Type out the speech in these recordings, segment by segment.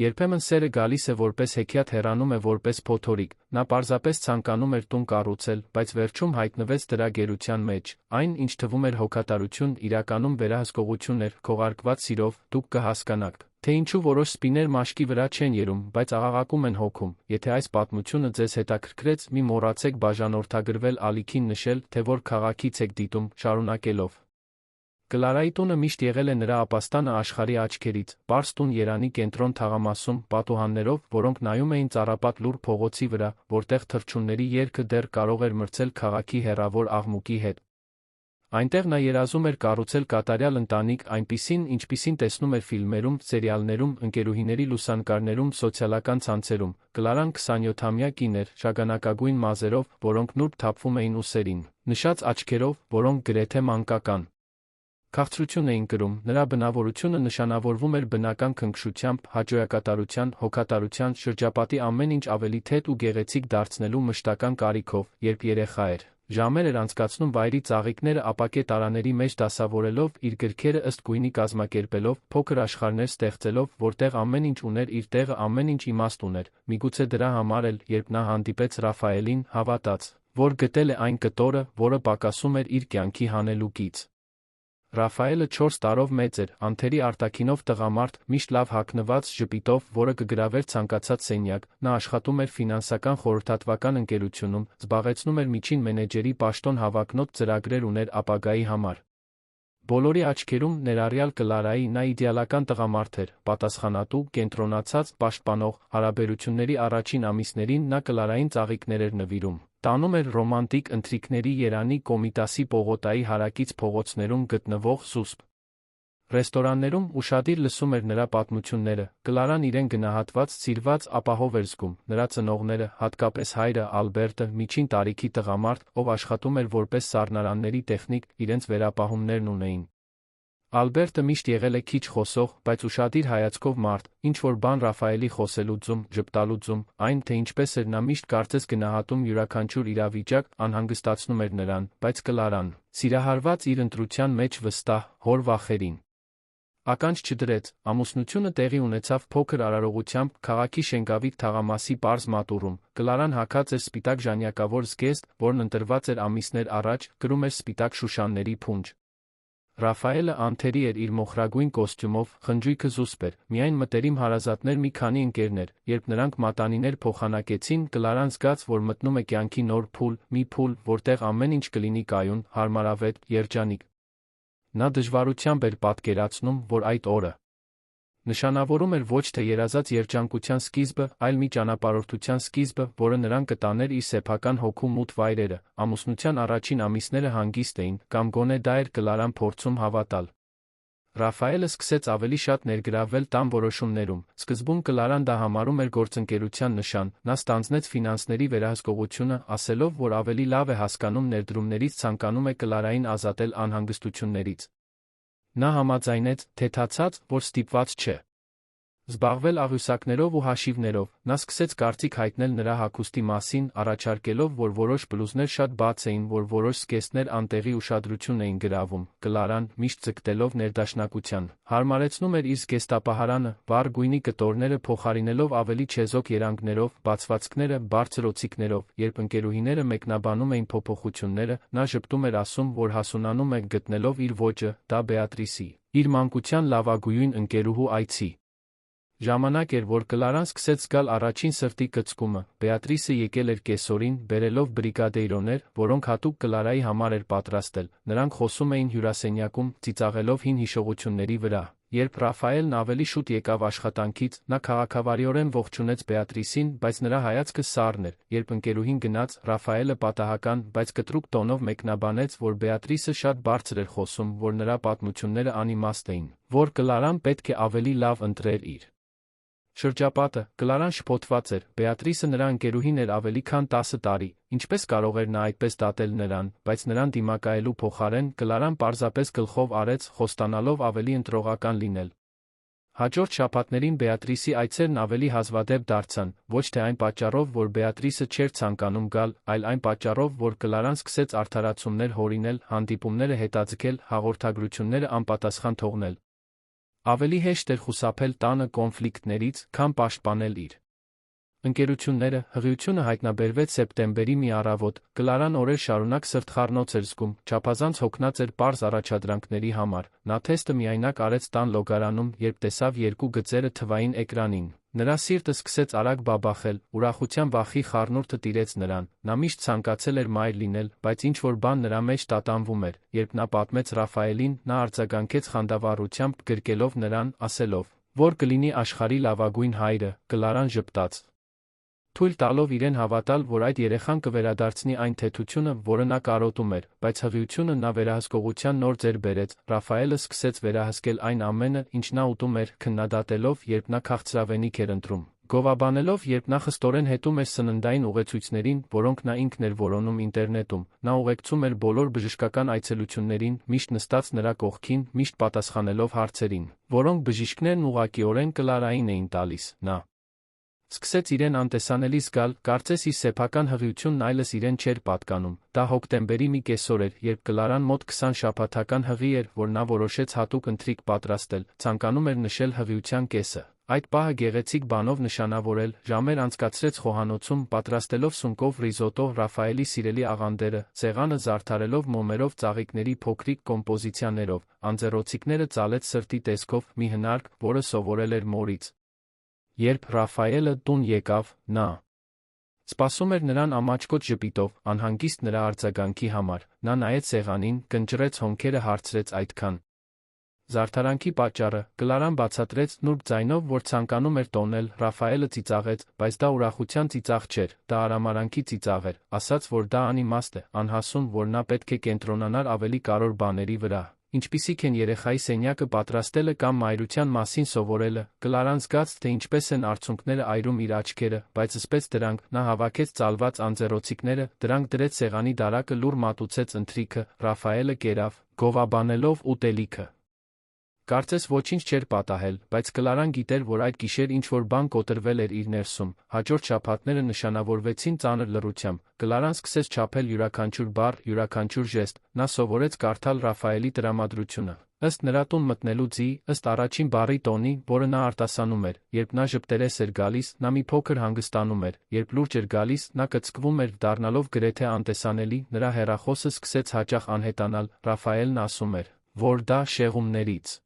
Երբեմն սերը գալիս է որպես հեքիաթ, հեռանում է որպես փոթորիկ, նա պարզապես ցանկանում էր տուն կառուցել, բայց վերջում հայտնվեց դրա գերության մեջ, այն, ինչ թվում էր հոգատարություն, իրականում վերահսկողություն էր, քողարկված սիրով, դուք կհասկանաք, թե ինչու որոշ սպիներ մաշկի վրա չեն երում, բայց աղաղակում են հոգում, եթե այս պատմությունը ձեզ հետաքրքրեց, մի մոռացեք բաժանորդագրվել ալիքին նշել, թե որ քաղաքից եք դիտում, շարունակելով. Կլարայի տունը միշտ եղել է նրա ապաստանը աշխարհի աչքերից, պարզ տուն Երանի կենտրոն թաղամասում, պատուհաններով, որոնք նայում էին ծառապատ լուռ փողոցի վրա, որտեղ թռչունների երգը դեռ կարող էր մրցել քաղաքի հեռավոր աղմուկի հետ։ Այնտեղ նա երազում էր կառուցել կատարյալ ընտանիք, այնպիսին, ինչպիսին տեսնում էր ֆիլմերում, սերիալներում, ընկերուհիների լուսանկարներում, սոցիալական ցանցերում։ Կլարան 27-ամյա կին էր, շագանակագույն մազերով, որոնք նուրբ թափվում էին ուսերին, նշած աչքերով, որոնք գրեթե մանկական քաղցրություն էին կրում, նրա բնավորությունը նշանավորվում էր բնական քնքշությամբ, հաճոյակատարության, հոգատարության, շրջապատի ամեն ինչ ավելի թեթ ու գեղեցիկ դարձնելու մշտական կարիքով, երբ երեխա էր, ժամեր էր անցկացնում վայրի ծաղիկները ապակե տարաների մեջ դասավորելով, իր գրքերը ըստ գույնի կազմակերպելով, փոքր աշխարհներ ստեղծելով, որտեղ ամեն ինչ ուներ իր տեղը, ամեն ինչ իմաստ ուներ, միգուցե դրա համար էլ, երբ նա հանդիպեց Ռաֆայելին, հավատաց, որ գտել է այն կտորը, որը պակասում էր իր կյանքի հանելուկից։ Ռաֆայելը 4 տարով մեծ էր, անթերի արտաքինով տղամարդ, միշտ լավ հագնված, ժպիտով, որը կգրավեր ցանկացած սենյակ, նա աշխատում էր ֆինանսական խորհրդատվական ընկերությունում, զբաղեցնում էր միջին մենեջերի պաշտոն, հավակնոտ ծրագրեր ուներ ապագայի համար։ Բոլորի աչքերում, ներառյալ Կլարայի, նա իդեալական տղամարդ էր, պատասխանատու, կենտրոնացած, պաշտպանող, հարաբերությունների առաջին ամիսներին նա Կլարային ծաղիկներ էր նվիրում, տանում էր ռոմանտիկ ընթրիքների Երանի Կոմիտասի պողոտայի հարակից փողոցներում գտնվող զուսպ ռեստորաններում, ուշադիր լսում էր նրա պատմությունները, Կլարան իրեն գնահատված, սիրված, ապահով էր զգում, նրա ծնողները, հատկապես հայրը, Ալբերտը, միջին տարիքի տղամարդ, ով աշխատում էր որպես սառնարանների տեխնիկ, իրենց վերապահումներն ունեին։ Ալբերտը միշտ եղել է քիչ խոսող, բայց ուշադիր հայացքով մարդ, ինչ-որ բան Ռաֆայելի խոսելու ձում, ժպտալու ձում, այն, թե ինչպես էր նա միշտ կարծես գնահատում յուրաքանչյուր իրավիճակ, անհանգստացնում էր նրան, բայց Կլարան, սիրահարված իր ընտրության մեջ վստահ, հոր վախերին ականջ չդրեց, ամուսնությունը տեղի ունեցավ փոքր արարողությամբ, քաղաքի Շենկավիթ թաղամասի պարզ մատուռում, Կլարան հագած էր սպիտակ ժանյակավոր զգեստ, որն ընտրված էր ամիսներ առաջ, կրում էր սպիտակ շուշանների փունջ։ Ռաֆայելը անթերի էր իր մոխրագույն կոստյումով, խնջույքը զուսպ էր, միայն մտերիմ հարազատներ մի քանի ընկերներ, երբ նրանք մատանիներ փոխանակեցին, Կլարան զգաց, որ մտնում է կյանքի նոր փուլ, մի փուլ, որտեղ ամեն ինչ կլինի կայուն, հարմարավետ, երջանիկ։ Նա դժվարությամբ էր պատկերացնում, որ այդ օրը նշանավորում էր ոչ թե երազած երջանկության սկիզբը, այլ մի ճանապարհորդության սկիզբը, որը նրան կտաներ իր սեփական հոգու մութ վայրերը, ամուսնության առաջին ամիսները հանգիստ էին, կամ գոնե դա էր Կլարան փորձում հավատալ։ Ռաֆայելը սկսեց ավելի շատ ներգրավվել տան որոշումներում, սկզբում Կլարան դա համարում էր գործընկերության նշան, նա ստանձնեց ֆինանսների վերահսկողությունը, ասելով, որ ավելի լավ է հասկանում ներդրումներից, ցանկանում է Կլարային ազատել անհանգստություններից։ Նա համաձայնեց, թեթացած, որ ստիպված չէ զբաղվել աղյուսակներով ու հաշիվներով, նա սկսեց կարծիք հայտնել նրա հագուստի մասին, առաջարկելով, որ որոշ բլուզներ շատ բաց էին, որ որոշ զգեստներ անտեղի ուշադրություն էին գրավում, Կլարան, միշտ ձգտելով ներդաշնակության, հարմարեցնում էր իր զգեստապահարանը, վառ գույնի կտորները փոխարինելով ավելի չեզոք երանգներով, բացվածքները, բարձր օձիքներով, երբ ընկերուհիները մեկնաբանում էին փոփոխությունները, նա ժպտում էր ասում, որ հասունանում է գտնելով իր ոճը, դա Բեատրիսի, իր մանկության լավագույն ընկերուհու այցի ժամանակ էր, որ Կլարան սկսեց զգալ առաջին սրտի կծկումը, Բեատրիսը եկել էր կեսօրին, բերելով բրիգադեյրոներ, որոնք հատուկ Կլարայի համար էր պատրաստել, նրանք խոսում էին հյուրասենյակում, ծիծաղելով հին հիշողությունների վրա։ Երբ Ռաֆայելն ավելի շուտ եկավ աշխատանքից, նա քաղաքավարիորեն ողջունեց Բեատրիսին, բայց նրա հայացքը սառն էր, երբ ընկերուհին գնաց, Ռաֆայելը պատահական, բայց կտրուկ տոնով մեկնաբանեց, որ Բեատրիսը շատ բարձր էր խոսում, որ նրա պատմությունները անիմաստ էին, որ Կլարան պետք է ավելի լավ ընտրեր իր շրջապատը, Կլարան շփոթված էր, Բեատրիսը նրա ընկերուհին էր ավելի քան 10 տարի, ինչպես կարող էր նա այդպես դատել նրան, բայց նրան դիմակայելու փոխարեն, Կլարան պարզապես գլխով արեց, խոստանալով ավելի ընտրողական լինել։ Հաջորդ շաբաթներին Բեատրիսի այցերն ավելի հազվադեպ դարձան, ոչ թե այն պատճառով, որ Բեատրիսը չէր ցանկանում գալ, այլ այն պատճառով, որ Կլարան սկսեց արդարացումներ հորինել, հանդիպումները հետաձգել, հաղորդագրությունները անպատասխան թողնել։ Ավելի հեշտ էր խուսափել տանը կոնֆլիկտներից, քան պաշտպանել իր ընկերությունները։ Հղիությունը հայտնաբերվեց սեպտեմբերի մի առավոտ, Կլարան օրեր շարունակ սրտխառնոց էր զգում, չափազանց հոգնած էր պարզ առաջադրանքների համար։ Նա թեստը միայնակ արեց տան լոգարանում, երբ տեսավ երկու գծերը թվային էկրանին։ Նրա սիրտը սկսեց արագ բաբախել, ուրախության վախի խառնուրդը տիրեց նրան։ Նա միշտ ցանկացել էր մայր լինել, բայց ինչ-որ բան նրա մեջ տատանվում էր։ Երբ նա պատմեց Ռաֆայելին, նա արձագանքեց խանդավառությամբ, գրկելով նրան, ասելով, որ կլինի աշխարհի լավագույն հայրը։ Կլարան ժպտաց, թույլ տալով իրեն հավատալ, որ այդ երեխան կվերադարձնի այն թեթությունը, որը նա կարոտում էր, բայց հղիությունը նա վերահսկողության նոր ձեռ բերեց։ Ռաֆայելը սկսեց վերահսկել այն ամենը, ինչ նա ուտում էր, քննադատելով, երբ նա քաղցրավենիք էր ընտրում, գովաբանելով, երբ նա խստորեն հետում էր սննդային ուղեցույցներին, որոնք նա ինքն էր որոնում ինտերնետում։ Նա ուղեկցում էր բոլոր բժշկական այցելություններին, միշտ նստած նրա կողքին, միշտ պատասխանելով հարցերին, որոնք բժիշկներն ուղղակիորեն Կլարային էին տալիս։ Նա սկսեց իրեն անտեսանելի զգալ, կարծես իր սեփական հղիությունն այլևս իրեն չէր պատկանում։ Դա հոկտեմբերի մի կեսօր էր, երբ Կլարան մոտ 20 շաբաթական հղի էր, որ նա որոշեց հատուկ ընթրիք պատրաստել, ցանկանում էր նշել հղիության կեսը, այդ պահը գեղեցիկ բանով նշանավորել, ժամեր անցկացրեց խոհանոցում, պատրաստելով սունկով ռիզոտո, Ռաֆայելի սիրելի աղանդերը, սեղանը զարդարելով մոմերով ծաղիկների փոքրիկ կոմպոզիցիաներով, անձեռոցիկները ծալեց սրտի տեսքով, մի հնարք, որը սովորել էր մորից։ Երբ Ռաֆայելը տուն եկավ, նա սպասում էր նրան ամաչկոտ ժպիտով, անհանգիստ նրա արձագանքի համար։ Նա նայեց սեղանին, կնճռեց հոնքերը, հարցրեց այդքան զարդարանքի պատճառը։ Կլարան բացատրեց նուրբ ձայնով, որ ցանկանում էր տոնել։ Ռաֆայելը ծիծաղեց, բայց դա ուրախության ծիծաղ չէր, դա արամարանքի ծիծաղ էր, ասաց, որ դա անիմաստ է, անհասուն, որ նա պետք է կենտրոնանար ավելի կարևոր բաների վրա, ինչպիսիք են երեխայի սենյակը պատրաստելը կամ մայրության մասին սովորելը։ Կլարան զգաց, թե ինչպես են արցունքները այրում իր աչքերը, բայց զսպեց դրանք։ Նա հավաքեց ծալված անձեռոցիկները, դրանք դրեց սեղանի դարակը, լուռ մատուցեց ընթրիքը։ Ռաֆայելը կերավ, գովաբանելով ուտելիքը։ Կարծես ոչինչ չէր պատահել, բայց Կլարան գիտեր, որ այդ գիշեր ինչ-որ բան կոտրվել էր իր ներսում։ Հաջորդ շաբաթները նշանավորվեցին ծանր լռությամբ։ Կլարան սկսեց չափել յուրաքանչյուր բառ, յուրաքանչյուր ժեստ։ Նա սովորեց կարդալ Ռաֆայելի տրամադրությունը, ըստ նրա տուն մտնելու ձի, ըստ առաջին բառի տոնի, որը նա արտասանում էր։ Երբ նա ժպտերես էր գալիս, նա մի փոքր հանգստանում էր։ Երբ լուրջ էր գալիս, նա կծկվում էր, դառնալով գրեթե անտեսանելի։ Նրա հեռախոսը սկսեց հաճախ անհետանալ։ Ռաֆայելն ասում էր, որ դա շեղումներից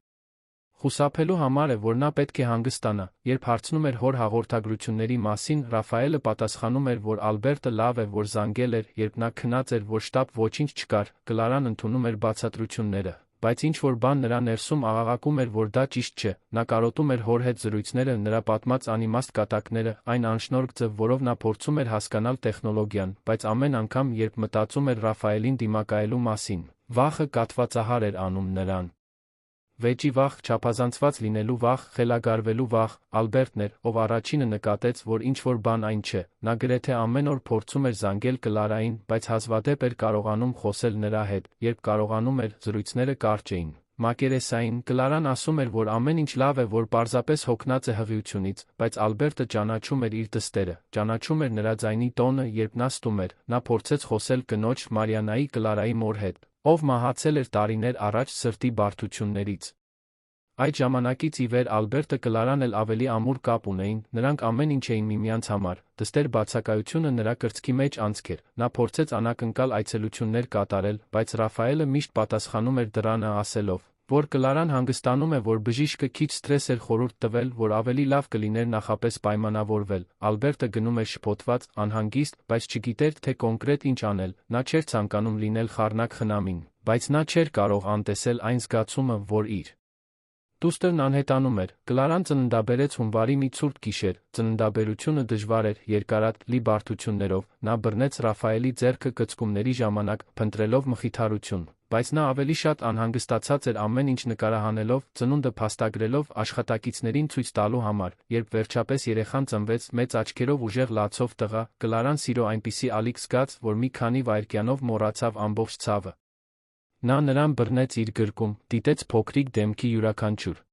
խուսափելու համար է, որ նա պետք է հանգստանա։ Երբ հարցնում էր հոր հաղորդագրությունների մասին, Ռաֆայելը պատասխանում էր, որ Ալբերտը լավ է, որ զանգել էր, երբ նա քնած էր, որ շտապ ոչինչ չկար։ Կլարան ընդունում էր բացատրությունները, բայց ինչ-որ բան նրա ներսում աղաղակում էր, որ դա ճիշտ չէ։ Նա կարոտում էր հոր հետ զրույցները, նրա պատմած անիմաստ կատակները, այն անշնորհ ձև, որով նա փորձում էր հասկանալ տեխնոլոգիան, բայց ամեն անգամ, երբ մտածում էր Ռաֆայելին դիմակայելու մասին, վախը կաթվածահար էր անում նրան։ Վեճի վախ, չափազանցված լինելու վախ, խելագարվելու վախ։ Ալբերտն էր, ով առաջինը նկատեց, որ ինչ-որ բան այն չէ։ Նա գրեթե ամեն օր փորձում էր զանգել Կլարային, բայց հազվադեպ էր կարողանում խոսել նրա հետ։ Երբ կարողանում էր, զրույցները կարճ էին, մակերեսային։ Կլարան ասում էր, որ ամեն ինչ լավ է, որ պարզապես հոգնած է հղիությունից, բայց Ալբերտը ճանաչում էր իր դստերը, ճանաչում էր նրա ձայնի տոնը, երբ նա ստում էր։ Նա փորձեց խոսել կնոջ Մարիանայի Կլարայի մոր հետ, ով մահացել էր տարիներ առաջ սրտի բարդություններից։ Այդ ժամանակից ի վեր Ալբերտը Կլարան էլ ավելի ամուր կապ ունեին, նրանք ամեն ինչ էին միմյանց համար։ Դստեր բացակայությունը նրա կրծքի մեջ անցք էր։ Նա փորձեց անակնկալ այցելություններ կատարել, բայց Ռաֆայելը միշտ պատասխանում էր դռանը ասելով, որ Կլարան հանգստանում է, որ բժիշկը քիչ սթրես էր խորհուրդ տվել, որ ավելի լավ կլիներ նախապես պայմանավորվել։ Ալբերտը գնում էր շփոթված, անհանգիստ, բայց չգիտեր, թե կոնկրետ ինչ անել։ Նա չէր ցանկանում լինել խառնակ խնամին, բայց նա չէր կարող անտեսել այն զգացումը, որ իր դուստրն անհետանում էր։ Կլարան ծննդաբերեց հունվարի մի ցուրտ գիշեր։ Ծննդաբերությունը դժվար էր, երկարատլի բարդություններով։ Նա բռնեց Ռաֆայելի ձեռքը կծկումների ժամանակ, փնտրելով մխիթարություն, բայց նա ավելի շատ անհանգստացած էր ամեն ինչ նկարահանելով, ծնունդը փաստագրելով, աշխատակիցներին ցույց տալու համար։ Երբ վերջապես երեխան ծնվեց, մեծ աչքերով ուժեղ լացող տղա, Կլարան սիրո այնպիսի ալիք զգաց, որ մի քանի վայրկյանով մոռացավ ամբողջ ցավը։ Նա նրան բռնեց իր գրկում, դիտեց փոքրիկ դեմքի յուրաքանչյուր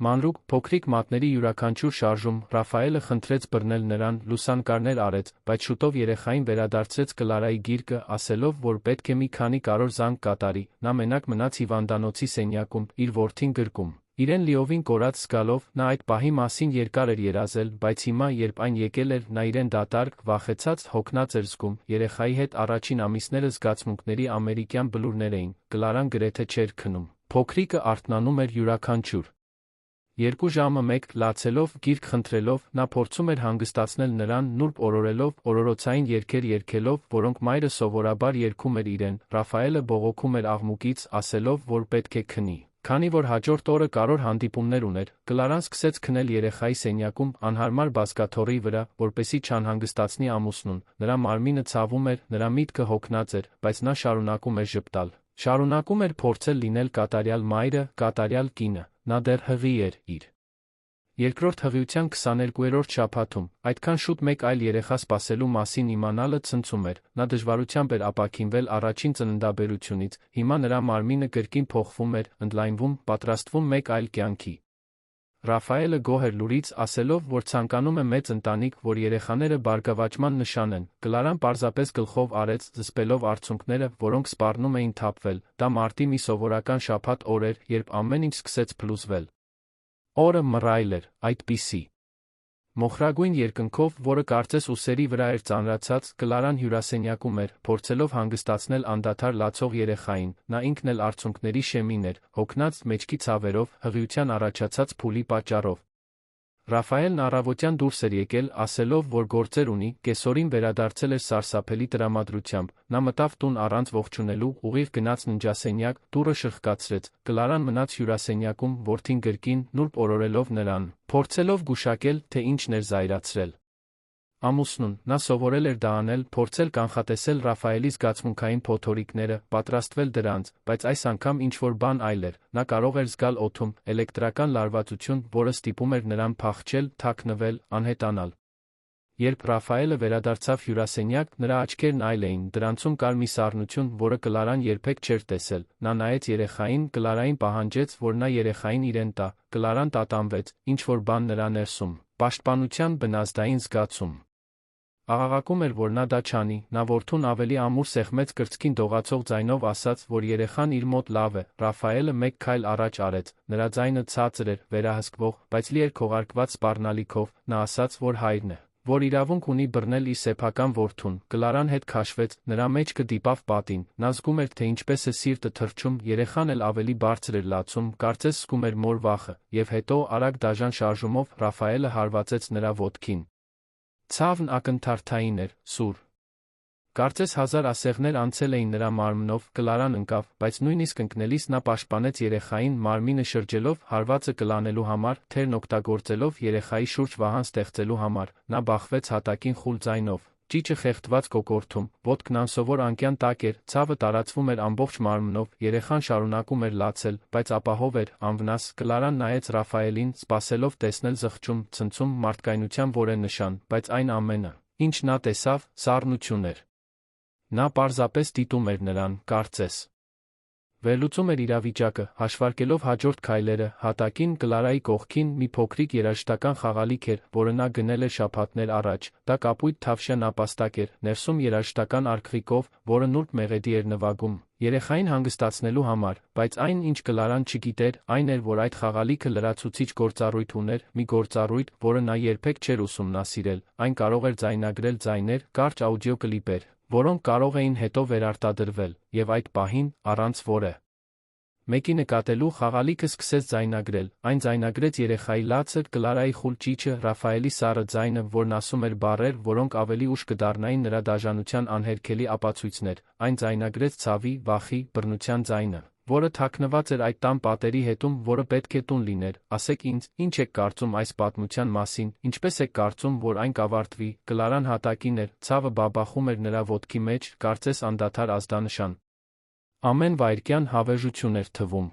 մանրուք, փոքրիկ մատների յուրաքանչյուր շարժում։ Ռաֆայելը խնդրեց բռնել նրան, լուսանկարներ արեց, բայց շուտով երեխային վերադարձրեց Կլարայի գիրկը, ասելով, որ պետք է մի քանի կարճ զանգ կատարի։ Նա մենակ մնաց հիվանդանոցի սենյակում, իր որդին գրկում, Իրեն լիովին կորած զգալով, նա այդ պահի մասին երկար էր երազել, բայց հիմա, երբ այն եկել էր, նա իրեն դատարկ, վախեցած, հոգնած էր զգում, երեխայի հետ առաջին ամիսները զգացմունքների ամերիկյան բլուրներ էին, Կլարան գրեթե չէր քնում, փոքրիկը արթնանում էր յուրաքանչյուր 2 ժամը մեկ լացելով, գիրք խնդրելով, նա փորձում էր հանգստացնել նրան, նուրբ օրորելով, օրորոցային երգեր երգելով, որոնք մայրը սովորաբար երգում էր իրեն, Ռաֆայելը բողոքում էր աղմուկից, ասելով, որ պետք է քնի։ Քանի որ հաջորդ օրը կարևոր հանդիպումներ ուներ, Կլարան սկսեց քնել երեխայի սենյակում, անհարմար բազկաթոռի վրա, որպեսզի չանհանգստացնի ամուսնուն, նրա մարմինը ցավում էր, նրա միտքը հոգնած էր, բայց նա շարունակում էր ժպտալ, շարունակում էր փորձել լինել կատարյալ մայրը, կատարյալ կինը, նա դեռ հղի էր իր երկրորդ հղիության 22-րդ շաբաթում, այդքան շուտ մեկ այլ երեխա սպասելու մասին իմանալը ցնցում էր, նա դժվարությամբ էր ապաքինվել առաջին ծննդաբերությունից, հիմա նրա մարմինը կրկին փոխվում էր, ընդլայնվում, պատրաստվում մեկ այլ կյանքի։ Ռաֆայելը գոհ էր լուրից, ասելով, որ ցանկանում է մեծ ընտանիք, որ երեխաները բարգավաճման նշան են, Կլարան պարզապես գլխով արեց, զսպելով արցունքները, որոնք սպառնում էին թափվել, դա մարտի մի սովորական շաբաթ օր էր, երբ ամեն ինչ սկսեց փլուզվել։ Օրը մռայլ էր, այդպիսի մոխրագույն երկնքով, որը կարծես ուսերի վրա էր ծանրացած, Կլարան հյուրասենյակում էր, փորձելով հանգստացնել անդադար լացող երեխային, նա ինքն էլ արցունքների շեմին էր, հոգնած, մեջքի ցավերով, հղիության առաջացած փուլի պատճառով։ Ռաֆայելն առավոտյան դուրս էր եկել, ասելով, որ գործեր ունի, կեսօրին վերադարձել էր սարսափելի տրամադրությամբ, նա մտավ տուն առանց ողջունելու, ուղիղ գնաց ննջասենյակ, դուռը շրխկացրեց, Կլարան մնաց հյուրասենյակում, որդին գրկին, նուրբ օրորելով նրան, փորձելով գուշակել, թե ինչն էր զայրացրել ամուսնուն, նա սովորել էր դա անել, փորձել կանխատեսել Ռաֆայելի զգացմունքային փոթորիկները, պատրաստվել դրանց, բայց այս անգամ ինչ-որ բան այլ էր, նա կարող էր զգալ օդում, էլեկտրական լարվածություն, որը ստիպում էր նրան փախչել, թաքնվել, անհետանալ։ Երբ Ռաֆայելը վերադարձավ հյուրասենյակ, նրա աչքերն այլ էին, դրանցում կար մի սառնություն, որը Կլարան երբեք չէր տեսել, նա նայեց երեխային, Կլարային պահանջեց, որ նա երեխային իրեն տա, Կլարան տատանվեց, ինչ-որ բան նրա ներսում, պաշտպանության բնազդային զգացում։ Աղաղակում էր, որ նա դա չանի, նա որդուն ավելի ամուր սեղմեց կրծքին դողացող ձայնով ասաց, որ երեխան իր մոտ լավ է, Ռաֆայելը մեկ քայլ առաջ արեց, նրա ձայնը ցածր էր, վերահսկվող, բայց լի էր քողարկված սպառնալիքով, նա ասաց, որ հայրն է, որ իրավունք ունի բռնել իր սեփական որդուն, Կլարան հետ քաշվեց, նրա մեջքը դիպավ պատին, նա զգում էր, թե ինչպես է սիրտը թրջում, երեխան էլ ավելի բարձր էր լացում, կարծես զգում էր մոր վախը, եւ հետո, արագ դաժան շարժումով, Ռաֆայելը հարվածեց նրա ոտքին։ Ցավն ակնթարթային էր, սուր։ Կարծես 1000 ասեղներ անցել էին նրա մարմնով, Կլարան ընկավ, բայց նույնիսկ ընկնելիս նա պաշտպանեց երեխային, մարմինը շրջելով, հարվածը կլանելու համար, թերն օգտագործելով երեխայի շուրջ վահան ստեղծելու համար, նա բախվեց հատակին խուլ ձայնով, ճիճը խեղդված կոկորդում, ոտքն անսովոր անկյան տակ էր, ցավը տարածվում էր ամբողջ մարմնով, երեխան շարունակում էր լացել, բայց ապահով էր, անվնաս, Կլարան նայեց Ռաֆայելին, սպասելով տեսնել զղջում, ցնցում, մարդկայնության որե նշան, բայց այն ամենը, ինչ նա տեսավ, սառնություն էր։ Նա պարզապես դիտում էր նրան, կարծես վերլուծում էր իրավիճակը, հաշվարկելով հաջորդ քայլերը, հատակին, Կլարայի կողքին մի փոքրիկ երաժշտական խաղալիք էր, որը նա գնել էր շաբաթներ առաջ, դա կապույտ թավշյա նապաստակ էր, ներսում երաժշտական արկղիկով, որը նուրբ մեղեդի էր նվագում, երեխային հանգստացնելու համար, բայց այն, ինչ Կլարան չգիտեր, այն էր, որ այդ խաղալիքը լրացուցիչ գործառույթ ուներ, մի գործառույթ, որը նա երբեք չէր ուսումնասիրել, այն կարող էր ձայնագրել ձայներ, կարճ աուդիոկլիպեր, որոնք կարող էին հետո վերարտադրվել, եւ այդ պահին, առանց որը մեկի նկատելու, խաղալիքը սկսեց ձայնագրել, այն ձայնագրեց երեխայի լացը, Կլարայի խուլ ճիչը, Ռաֆայելի սառը ձայնը, որն ասում էր բառեր, որոնք ավելի ուշ կդառնային նրա դաժանության անհերքելի ապացույցներ, այն ձայնագրեց ցավի, վախի, բռնության ձայնը, որը թաքնված էր այդ տան պատերի հետում, որը պետք է տուն լիներ, ասեք ինձ, ինչ եք կարծում այս պատմության մասին, ինչպես եք կարծում, որ այն կավարտվի, Կլարան հատակին էր, ցավը բաբախում էր նրա ոտքի մեջ, կարծես անդադար ազդանշան։ Ամեն վայրկյան հավերժություն էր թվում։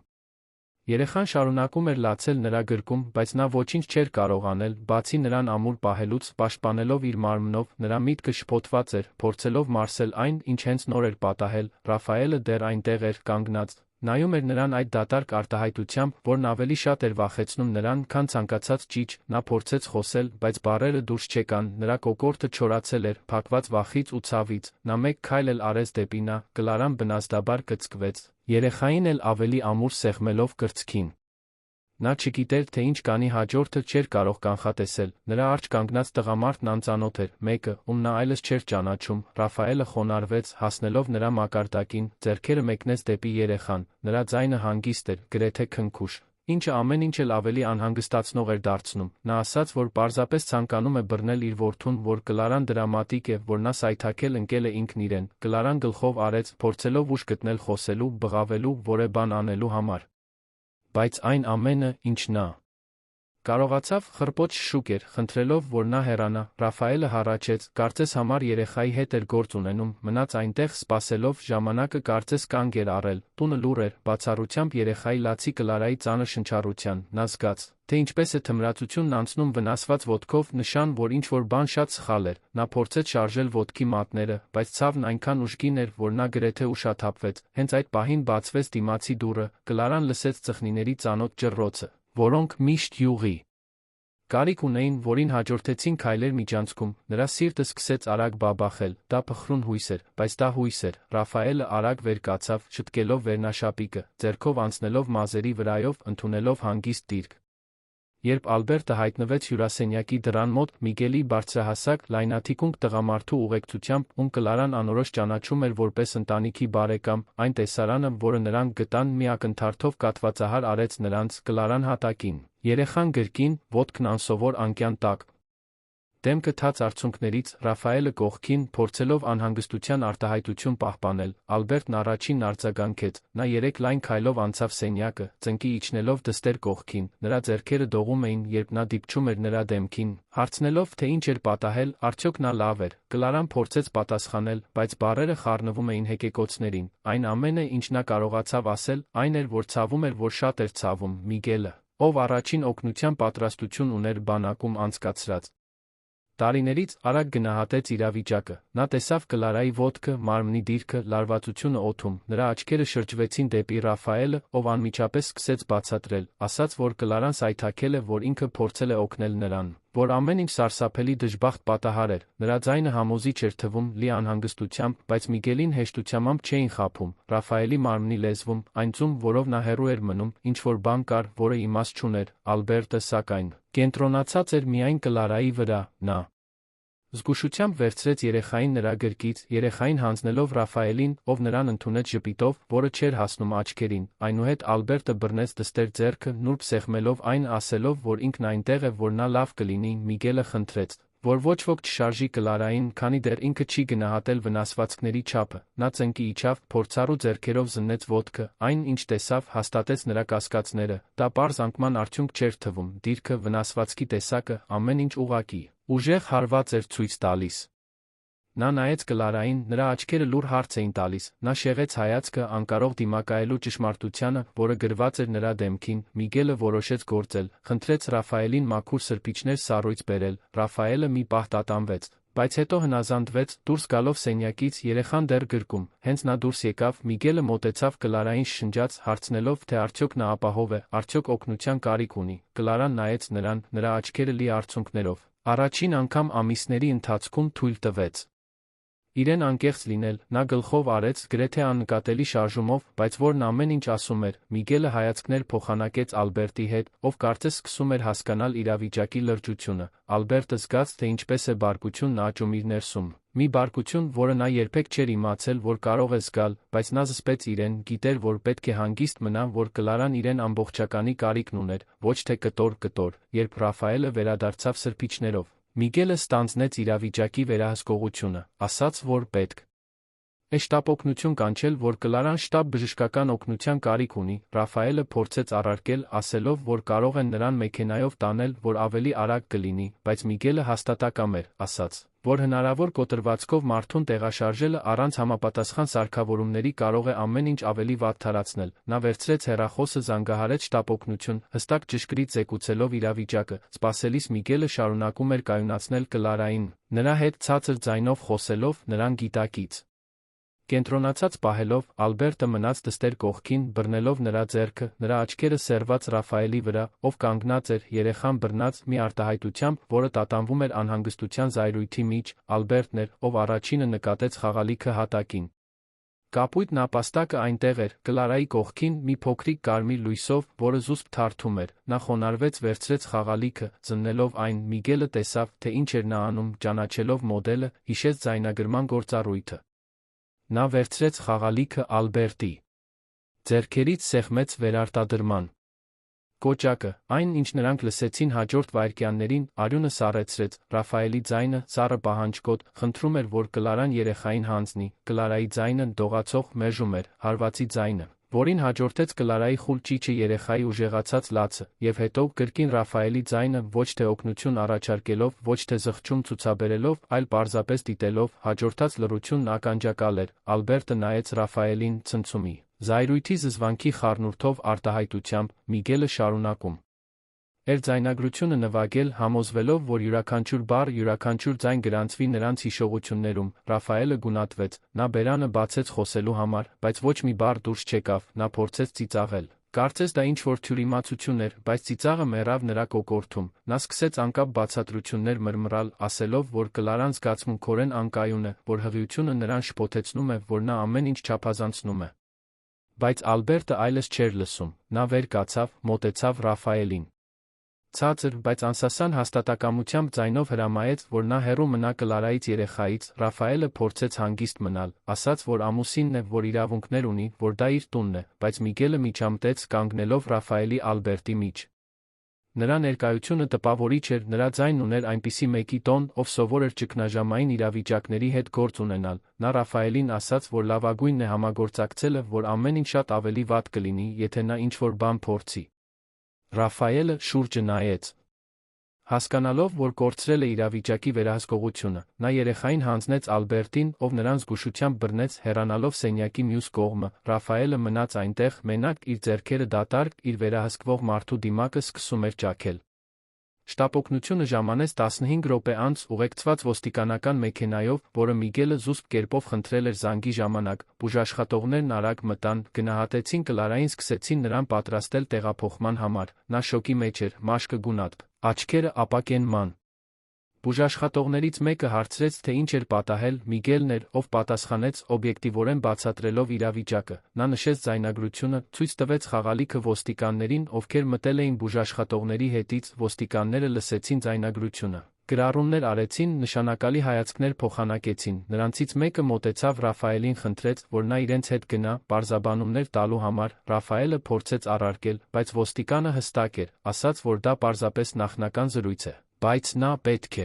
Երեխան շարունակում էր լացել նրա գրկում, բայց նա ոչինչ չէր կարող անել, բացի նրան ամուր պահելուց, պաշտպանելով իր մարմնով, նրա միտքը շփոթված էր, փորձելով մարսել այն, ինչ հենց նոր էր պատահել, Ռաֆայելը դեռ այնտեղ էր կանգնած, նայում էր նրան այդ դատարկ արտահայտությամբ, որն ավելի շատ էր վախեցնում նրան, քան ցանկացած ճիչ, նա փորձեց խոսել, բայց բառերը դուրս չեկան, նրա կոկորդը չորացել էր, փակված վախից ու ցավից, նա մեկ քայլ էլ արեց դեպի նա, Կլարան բնազդաբար կծկվեց, երեխային էլ ավելի ամուր սեղմելով կրծքին։ Նա չգիտեր, թե ինչ կանի հաջորդը, չէր կարող կանխատեսել, նրա առջ կանգնած տղամարդն անծանոթ էր, մեկը, ում նա այլս չէր ճանաչում, Ռաֆայելը խոնարհվեց, հասնելով նրա մակարդակին, ձեռքերը մեկնեց դեպի երեխան, նրա ձայնը հանգիստ էր, գրեթե քնքուշ, ինչը ամեն ինչ էլ ավելի անհանգստացնող էր դարձնում, նա ասաց, որ պարզապես ցանկանում է բռնել իր որդուն, որ Կլարան դրամատիկ է, որ նա սայթաքել ընկել է ինքն իրեն, Կլարան գլխով արեց, փորձելով ուժ գտնել խոսելու, բղավելու, որե բան անելու համար։ Բայց այն ամենը, ինչ նա կարողացավ, խռպոտ շշուկ էր, խնդրելով, որ նա հեռանա, Ռաֆայելը հառաչեց, կարծես համար երեխայի հետ էր գործ ունենում, մնաց այնտեղ, սպասելով, ժամանակը կարծես կանգ էր առել, տունը լուռ էր, բացառությամբ երեխայի լացի Կլարայի ծանր շնչառության, նա զգաց, թե ինչպես է թմրացությունն անցնում վնասված ոտքով, նշան, որ ինչ-որ բան շատ սխալ էր, նա փորձեց շարժել ոտքի մատները, բայց ցավն այնքան ուժգին էր, որ նա գրեթե ուշաթափվեց, հենց այդ պահին բացվեց դիմացի դուռը, Կլարան լսեց ծխնիների ծանոթ ջռոցը, որոնք միշտ յուղի կարիք ունեին, որին հաջորդեցին քայլեր միջանցքում, նրա սիրտը սկսեց արագ բաբախել, դա փխրուն հույս էր, բայց դա հույս էր, Ռաֆայելը արագ վեր կացավ, շտկելով վերնաշապիկը, ձեռքով անցնելով մազերի վրայով, ընդունելով հանգիստ դիրք։ Երբ Ալբերտը հայտնվեց հյուրասենյակի դռան մոտ, Միգելի բարձրահասակ, լայնաթիկունք տղամարդու ուղեկցությամբ, ում Կլարան անորոշ ճանաչում էր որպես ընտանիքի բարեկամ, այն տեսարանը, որը նրանք գտան, մի ակնթարթով կաթվածահար արեց նրանց, Կլարան հատակին, երեխան գրկին, ոտքն անսովոր անկյան տակ, դեմքը թաց արցունքներից, Ռաֆայելը կողքին, փորձելով անհանգստության արտահայտություն պահպանել, Ալբերտն առաջինն արձագանքեց, նա 3 լայն քայլով անցավ սենյակը, ծնկի իջնելով դստեր կողքին, նրա ձեռքերը դողում էին, երբ նա դիպչում էր նրա դեմքին, հարցնելով, թե ինչ էր պատահել, արդյոք նա լավ էր, Կլարան փորձեց պատասխանել, բայց բառերը խառնվում էին հեկեկոցներին, այն ամենը, ինչ նա կարողացավ ասել, այն էր, որ ցավում էր, որ շատ էր ցավում, Միգելը, ով առաջին օգնության պատրաստություն ուներ բանակում անցկացրած տարիներից, արագ գնահատեց իրավիճակը, նա տեսավ Կլարայի ոտքը, մարմնի դիրքը, լարվածությունը օդում, նրա աչքերը շրջվեցին դեպի Ռաֆայելը, ով անմիջապես սկսեց բացատրել, ասաց, որ Կլարան սայթաքել է, որ ինքը փորձել է օգնել նրան, որ ամեն ինչ սարսափելի դժբախտ պատահար էր, նրա ձայնը համոզիչ էր թվում, լի անհանգստությամբ, բայց Միգելին հեշտությամբ չէին խաբում, Ռաֆայելի մարմնի լեզվում, այն ձում, որով նա հեռու էր մնում, ինչ-որ բան կար, որը իմաստ չուներ, Ալբերտը, սակայն, կենտրոնացած էր միայն Կլարայի վրա, նա զգուշությամբ վերցրեց երեխային նրա գրկից, երեխային հանձնելով Ռաֆայելին, ով նրան ընդունեց ժպիտով, որը չէր հասնում աչքերին, այնուհետ Ալբերտը բռնեց դստեր ձեռքը, նուրբ սեղմելով այն, ասելով, որ ինքն այնտեղ է, որ նա լավ կլինի, Միգելը խնդրեց, որ ոչ ոք չշարժի Կլարային, քանի դեռ ինքը չի գնահատել վնասվածքների չափը, նա ծնկի իջավ, փորձառու ձեռքերով զննեց ոտքը, այն, ինչ տեսավ, հաստատեց նրա կասկածները, դա պարզ անկման արդյունք չէր թվում, դիրքը, վնասվածքի տեսակը, ամեն ինչ ուղղակի ուժեղ հարված էր ցույց տալիս։ Նա նայեց Կլարային, նրա աչքերը լուռ հարց էին տալիս, նա շեղեց հայացքը, անկարող դիմակայելու ճշմարտությանը, որը գրված էր նրա դեմքին, Միգելը որոշեց գործել, խնդրեց Ռաֆայելին մաքուր սրբիչներ սառույց բերել, Ռաֆայելը մի պահ տատանվեց, բայց հետո հնազանդվեց, դուրս գալով սենյակից, երեխան դեռ գրկում, հենց նա դուրս եկավ, Միգելը մոտեցավ Կլարային շշնջաց, հարցնելով, թե արդյոք նա ապահով է, արդյոք օգնության կարիք ունի, Կլարան նայեց նրան, նրա աչքերը լի արցունքներով, առաջին անգամ ամիսների ընթացքում թույլ տվեց իրեն անկեղծ լինել, նա գլխով արեց, գրեթե աննկատելի շարժումով, բայց որն ամեն ինչ ասում էր, Միգելը հայացքներ փոխանակեց Ալբերտի հետ, ով կարծես սկսում էր հասկանալ իրավիճակի լրջությունը, Ալբերտը զգաց, թե ինչպես է բարկությունն աճում իր ներսում, մի բարկություն, որը նա երբեք չէր իմացել, որ կարող է զգալ, բայց նա զսպեց իրեն, գիտեր, որ պետք է հանգիստ մնա, որ Կլարան իրեն ամբողջականի կարիքն ուներ, ոչ թե կտոր, երբ Ռաֆայելը վերադարձավ սրբիչներով, Միգելը ստանձնեց իրավիճակի վերահսկողությունը, ասաց, որ պետք է շտապ օգնություն կանչել, որ Կլարան շտապ բժշկական օգնության կարիք ունի, Ռաֆայելը փորձեց առարկել, ասելով, որ կարող են նրան մեքենայով տանել, որ ավելի արագ կլինի, բայց Միգելը հաստատակամ էր, ասաց, որ հնարավոր կոտրվածքով մարդուն տեղաշարժելը առանց համապատասխան սարքավորումների կարող է ամեն ինչ ավելի վատթարացնել, նա վերցրեց հեռախոսը, զանգահարեց շտապ օգնություն, հստակ ճշգրիտ զեկուցելով իրավիճակը, սպասելիս Միգելը շարունակում էր կայունացնել Կլարային, նրա հետ ցածր ձայնով խոսելով, նրան գիտակից կենտրոնացած պահելով, Ալբերտը մնաց դստեր կողքին, բռնելով նրա ձեռքը, նրա աչքերը սերված Ռաֆայելի վրա, ով կանգնած էր, երեխան բռնած, մի արտահայտությամբ, որը տատանվում էր անհանգստության զայրույթի մեջ, Ալբերտն էր, ով առաջինը նկատեց խաղալիքը հատակին։ Կապույտ նապաստակը այնտեղ էր, Կլարայի կողքին, մի փոքրիկ կարմիր լույսով, որը զուսպ թարթում էր, նա խոնարհվեց, վերցրեց խաղալիքը, ձննելով այն, Միգելը տեսավ, թե ինչ էր նա անում, ճանաչելով մոդելը, հիշեց ձայնագրման գործառույթը։ Նա վերցրեց խաղալիքը Ալբերտի ձեռքերից սեղմեց վերարտադրման կոճակը, այն, ինչ նրանք լսեցին հաջորդ վայրկյաններին, արյունը սառեցրեց, Ռաֆայելի ձայնը, սառը պահանջկոտ, խնդրում էր, որ Կլարան երեխային հանձնի, Կլարայի ձայնը, դողացող, մերժում էր, հարվածի ձայնը, որին հաջորդեց Կլարայի խուլ ճիչը երեխայի ուժեղացած լացը, եւ հետո կրկին Ռաֆայելի ձայնը, ոչ թե օգնություն առաջարկելով, ոչ թե զղջում ցուցաբերելով, այլ պարզապես դիտելով, հաջորդած լռությունն ականջակալ էր, Ալբերտը նայեց Ռաֆայելին, ցնցումի, զայրույթի զզվանքի խառնուրդով արտահայտությամբ, Միգելը շարունակում էր ձայնագրությունը նվագել, համոզվելով, որ յուրաքանչյուր բառ, յուրաքանչյուր ձայն գրանցվի նրանց հիշողություններում, Ռաֆայելը գունատվեց, նա բերանը բացեց խոսելու համար, բայց ոչ մի բառ դուրս չեկավ, նա փորձեց ծիծաղել, կարծես դա ինչ-որ թյուրիմացություն էր, բայց ծիծաղը մեռավ նրա կոկորդում, նա սկսեց անկապ բացատրություններ մռմռալ, ասելով, որ Կլարան զգացմունքորեն անկայուն է, որ հղիությունը նրան շփոթեցնում է, որ նա ամեն ինչ չափազանցնում է։ Բայց Ալբերտը այլևս չէր լսում, նա վեր կացավ, մոտեցավ Ռաֆայելին։ Ցածր, բայց անսասան հաստատակամությամբ ձայնով հրամայեց, որ նա հեռու մնա Կլարայից երեխայից, Ռաֆայելը փորձեց հանգիստ մնալ, ասաց, որ ամուսինն է, որ իրավունքներ ունի, որ դա իր տունն է, բայց Միգելը միջամտեց, կանգնելով Ռաֆայելի Ալբերտի միջ։ Նրա ներկայությունը տպավորիչ էր, նրա ձայնն ուներ այնպիսի մեկի տոն, ով սովոր էր ճգնաժամային իրավիճակների հետ գործ ունենալ, նա Ռաֆայելին ասաց, որ լավագույնն է համագործակցելը, որ ամեն ինչ շատ ավելի վատ կլինի, եթե նա ինչ-որ բան փորձի։ Ռաֆայելը շուրջը նայեց։ Հասկանալով, որ կորցրել է իրավիճակի վերահսկողությունը, նա երեխային հանձնեց Ալբերտին, ով նրան զգուշությամբ բռնեց, հեռանալով սենյակի մյուս կողմը, Ռաֆայելը մնաց այնտեղ, մենակ, իր ձեռքերը դատարկ, իր վերահսկվող մարդու դիմակը սկսում էր ճաքել։ Շտապօգնությունը ժամանեց 15 րոպե անց, ուղեկցված ոստիկանական մեքենայով, որը Միգելը զուսպ կերպով խնդրել էր զանգի ժամանակ, բուժաշխատողներն արագ մտան, գնահատեցին Կլարային, սկսեցին նրան պատրաստել տեղափոխման համար, նա շոկի մեջ էր, մաշկը գունատ, աչքերը ապակենման։ Բուժաշխատողներից մեկը հարցրեց, թե ինչ էր պատահել, Միգելն էր, ով պատասխանեց, օբյեկտիվորեն բացատրելով իրավիճակը, նա նշեց ձայնագրությունը, ցույց տվեց խաղալիքը ոստիկաններին, ովքեր մտել էին բուժաշխատողների հետից, ոստիկանները լսեցին ձայնագրությունը, գրառումներ արեցին, նշանակալի հայացքներ փոխանակեցին, նրանցից մեկը մոտեցավ Ռաֆայելին, խնդրեց, որ նա իրենց հետ գնա, պարզաբանումներ տալու համար, Ռաֆայելը փորձեց առարկել, բայց ոստիկանը հստակ էր, ասաց, որ դա պարզապես նախնական զրույց է, բայց նա պետք է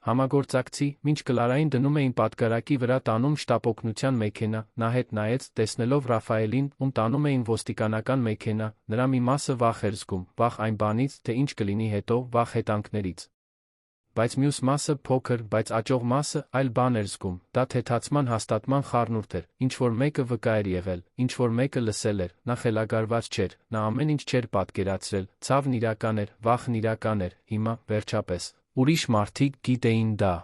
համագործակցի, մինչ Կլարային դնում էին պատգարակի վրա, տանում շտապօգնության մեքենա, նա հետ նայեց, տեսնելով Ռաֆայելին, ում տանում էին ոստիկանական մեքենա, նրա մի մասը վախ էր զգում, վախ այն բանից, թե ինչ կլինի հետո, վախ հետանքներից։ Բայց մյուս մասը, փոքր, բայց աճող մասը, այլ բան էր զգում, դա թեթացման հաստատման խառնուրդ էր, ինչ-որ մեկը վկա էր եղել, ինչ-որ մեկը լսել էր, նա խելագարված չէր, նա ամեն ինչ չէր պատկերացրել, ցավն իրական էր, վախն իրական էր, հիմա, վերջապես, ուրիշ մարդիկ գիտեին դա։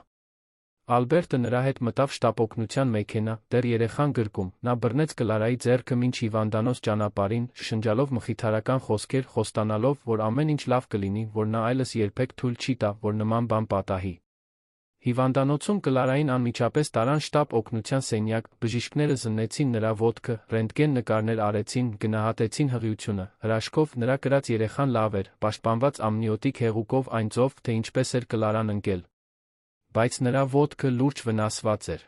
Ալբերտը նրա հետ մտավ շտապօգնության մեքենա, դեռ երեխան գրկում, նա բռնեց Կլարայի ձեռքը մինչ հիվանդանոց ճանապարհին, շշնջալով մխիթարական խոսքեր, խոստանալով, որ ամեն ինչ լավ կլինի, որ նա այլևս երբեք թույլ չի տա, որ նման բան պատահի։ Հիվանդանոցում Կլարային անմիջապես տարան շտապ օգնության սենյակ, բժիշկները զննեցին նրա ոտքը, ռենտգեն նկարներ արեցին, գնահատեցին հղիությունը, հրաշքով նրա կրած երեխան լավ էր, պաշտպանված ամնիոտիկ հեղուկով այն ծով, թե ինչպես էր Կլարան ընկել։ Բայց նրա ոտքը լուրջ վնասված էր։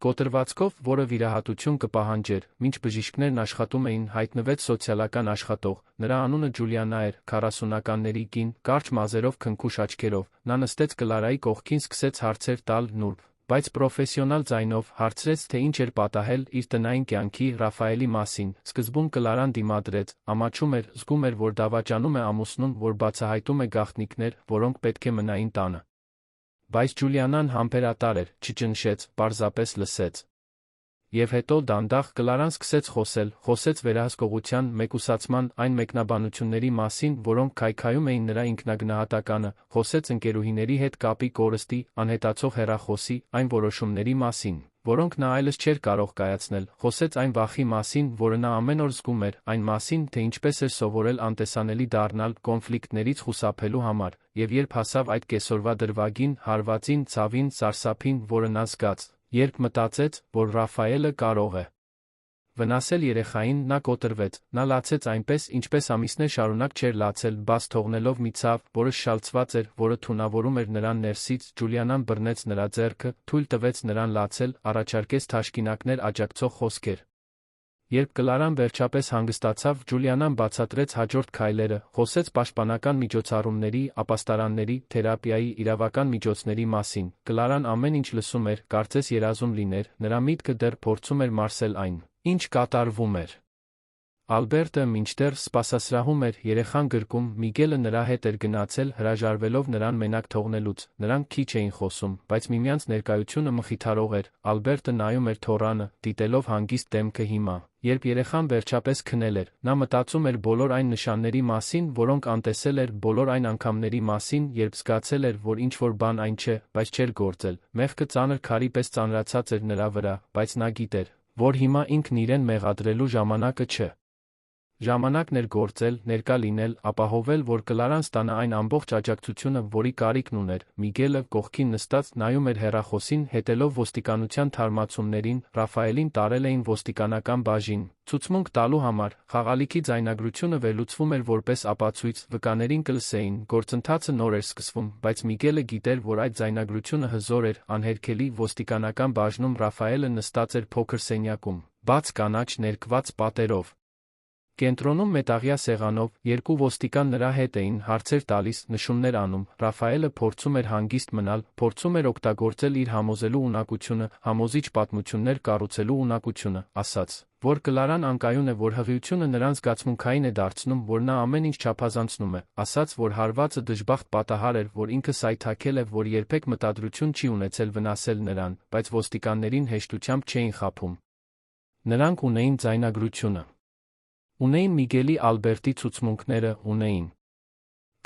Կոտրվածքով, որը վիրահատություն կպահանջեր, մինչ բժիշկներն աշխատում էին, հայտնվեց սոցիալական աշխատող, նրա անունը Ջուլիանա էր, 40-ականների կին, կարճ մազերով, քնքուշ աչքերով, նա նստեց Կլարայի կողքին, սկսեց հարցեր տալ նուրբ, բայց պրոֆեսիոնալ ձայնով, հարցրեց, թե ինչ էր պատահել իր տնային կյանքի, Ռաֆայելի մասին, սկզբում Կլարան դիմադրեց, ամաչում էր, զգում էր, որ դավաճանում է ամուսնուն, որ բացահայտում է գաղտնիքներ, որոնք պետք է մնային տանը։ Բայց Ջուլիանան համբերատար էր, չճնշեց, պարզապես լսեց։ Եվ հետո դանդաղ Կլարան սկսեց խոսեց վերահսկողության, մեկուսացման, այն մեկնաբանությունների մասին, որոնք քայքայում էին նրա ինքնագնահատականը, խոսեց ընկերուհիների հետ կապի կորստի, անհետացող հեռախոսի, այն որոշումների մասին, որոնք նա այլևս չէր կարող կայացնել, խոսեց այն վախի մասին, որը նա ամեն օր զգում էր, այն մասին, թե ինչպես էր սովորել անտեսանելի դառնալ, կոնֆլիկտներից խուսափելու համար, եւ երբ հասավ այդ կեսօրվա դրվագին, հարվածին, ցավին, սարսափին, որը նա զգաց, Երբ մտածեց, որ Ռաֆայելը կարող է վնասել երեխային, նա կոտրվեց, նա լացեց այնպես, ինչպես ամիսներ շարունակ չէր լացել, բաց թողնելով մի ցավ, որը շալցված էր, որը թունավորում էր նրան ներսից, Ջուլիանան բռնեց նրա ձեռքը, թույլ տվեց նրան լացել, առաջարկեց թաշկինակներ աջակցող խոսքեր։ Երբ Կլարան վերջապես հանգստացավ, Ջուլիանան բացատրեց հաջորդ քայլերը, խոսեց պաշտպանական միջոցառումների, ապաստարանների, թերապիայի, իրավական միջոցների մասին։ Կլարան ամեն ինչ լսում էր, կարծես երազում լիներ, նրա միտքը դեռ փորձում էր մարսել այն, ինչ կատարվում էր։ Ալբերտը մինչդեռ սպասասրահում էր, երեխան գրկում, Միգելը նրա հետ էր գնացել, հրաժարվելով նրան մենակ թողնելուց, նրանք քիչ էին խոսում, բայց միմյանց ներկայությունը մխիթարող էր, Ալբերտը նայում էր թոռանը, դիտելով հանգիստ դեմքը հիմա, երբ երեխան վերջապես քնել էր, նա մտածում էր բոլոր այն նշանների մասին, որոնք անտեսել էր, բոլոր այն անգամների մասին, երբ զգացել էր, որ ինչ-որ բան այն չէ, բայց չէր գործել, մեղքը ծանր քարի պես ծանրացած էր նրա վրա, բայց նա գիտեր, որ հիմա ինքն իրեն մեղադրելու ժամանակը չէ։ Ժամանակն էր գործել, ներկա լինել, ապահովել, որ Կլարան ստանա այն ամբողջ աջակցությունը, որի կարիքն ուներ։ Միգելը կողքին նստած նայում էր հեռախոսին, հետելով ոստիկանության թարմացումներին, Ռաֆայելին տարել էին ոստիկանական բաժին, ցուցմունք տալու համար, խաղալիքի ձայնագրությունը վերլուծվում էր որպես ապացույց, վկաներին կլսեին, գործընթացը նոր էր սկսվում, բայց Միգելը գիտեր, որ այդ ձայնագրությունը հզոր էր, անհերքելի, ոստիկանական բաժնում Ռաֆայելը նստած էր փոքր սենյակում, բաց կանաչ ներկված պատերով։ Կենտրոնում մետաղյա սեղանով, երկու ոստիկան նրա հետ էին, հարցեր տալիս, նշումներ անում, Ռաֆայելը փորձում էր հանգիստ մնալ, փորձում էր օգտագործել իր համոզելու ունակությունը, համոզիչ պատմություններ կառուցելու ունակությունը, ասաց, որ Կլարան անկայուն է, որ հղիությունը նրան զգացմունքային է դարձնում, որ նա ամեն ինչ չափազանցնում է, ասաց, որ հարվածը դժբախտ պատահար էր, որ ինքը սայթաքել է, որ երբեք մտադրություն չի ունեցել վնասել նրան, բայց ոստիկաններին հեշտությամբ չէին խաբում։ Նրանք ունեին ձայնագրությունը։ Ունեին Միգելի Ալբերտի ցուցմունքները, ունեին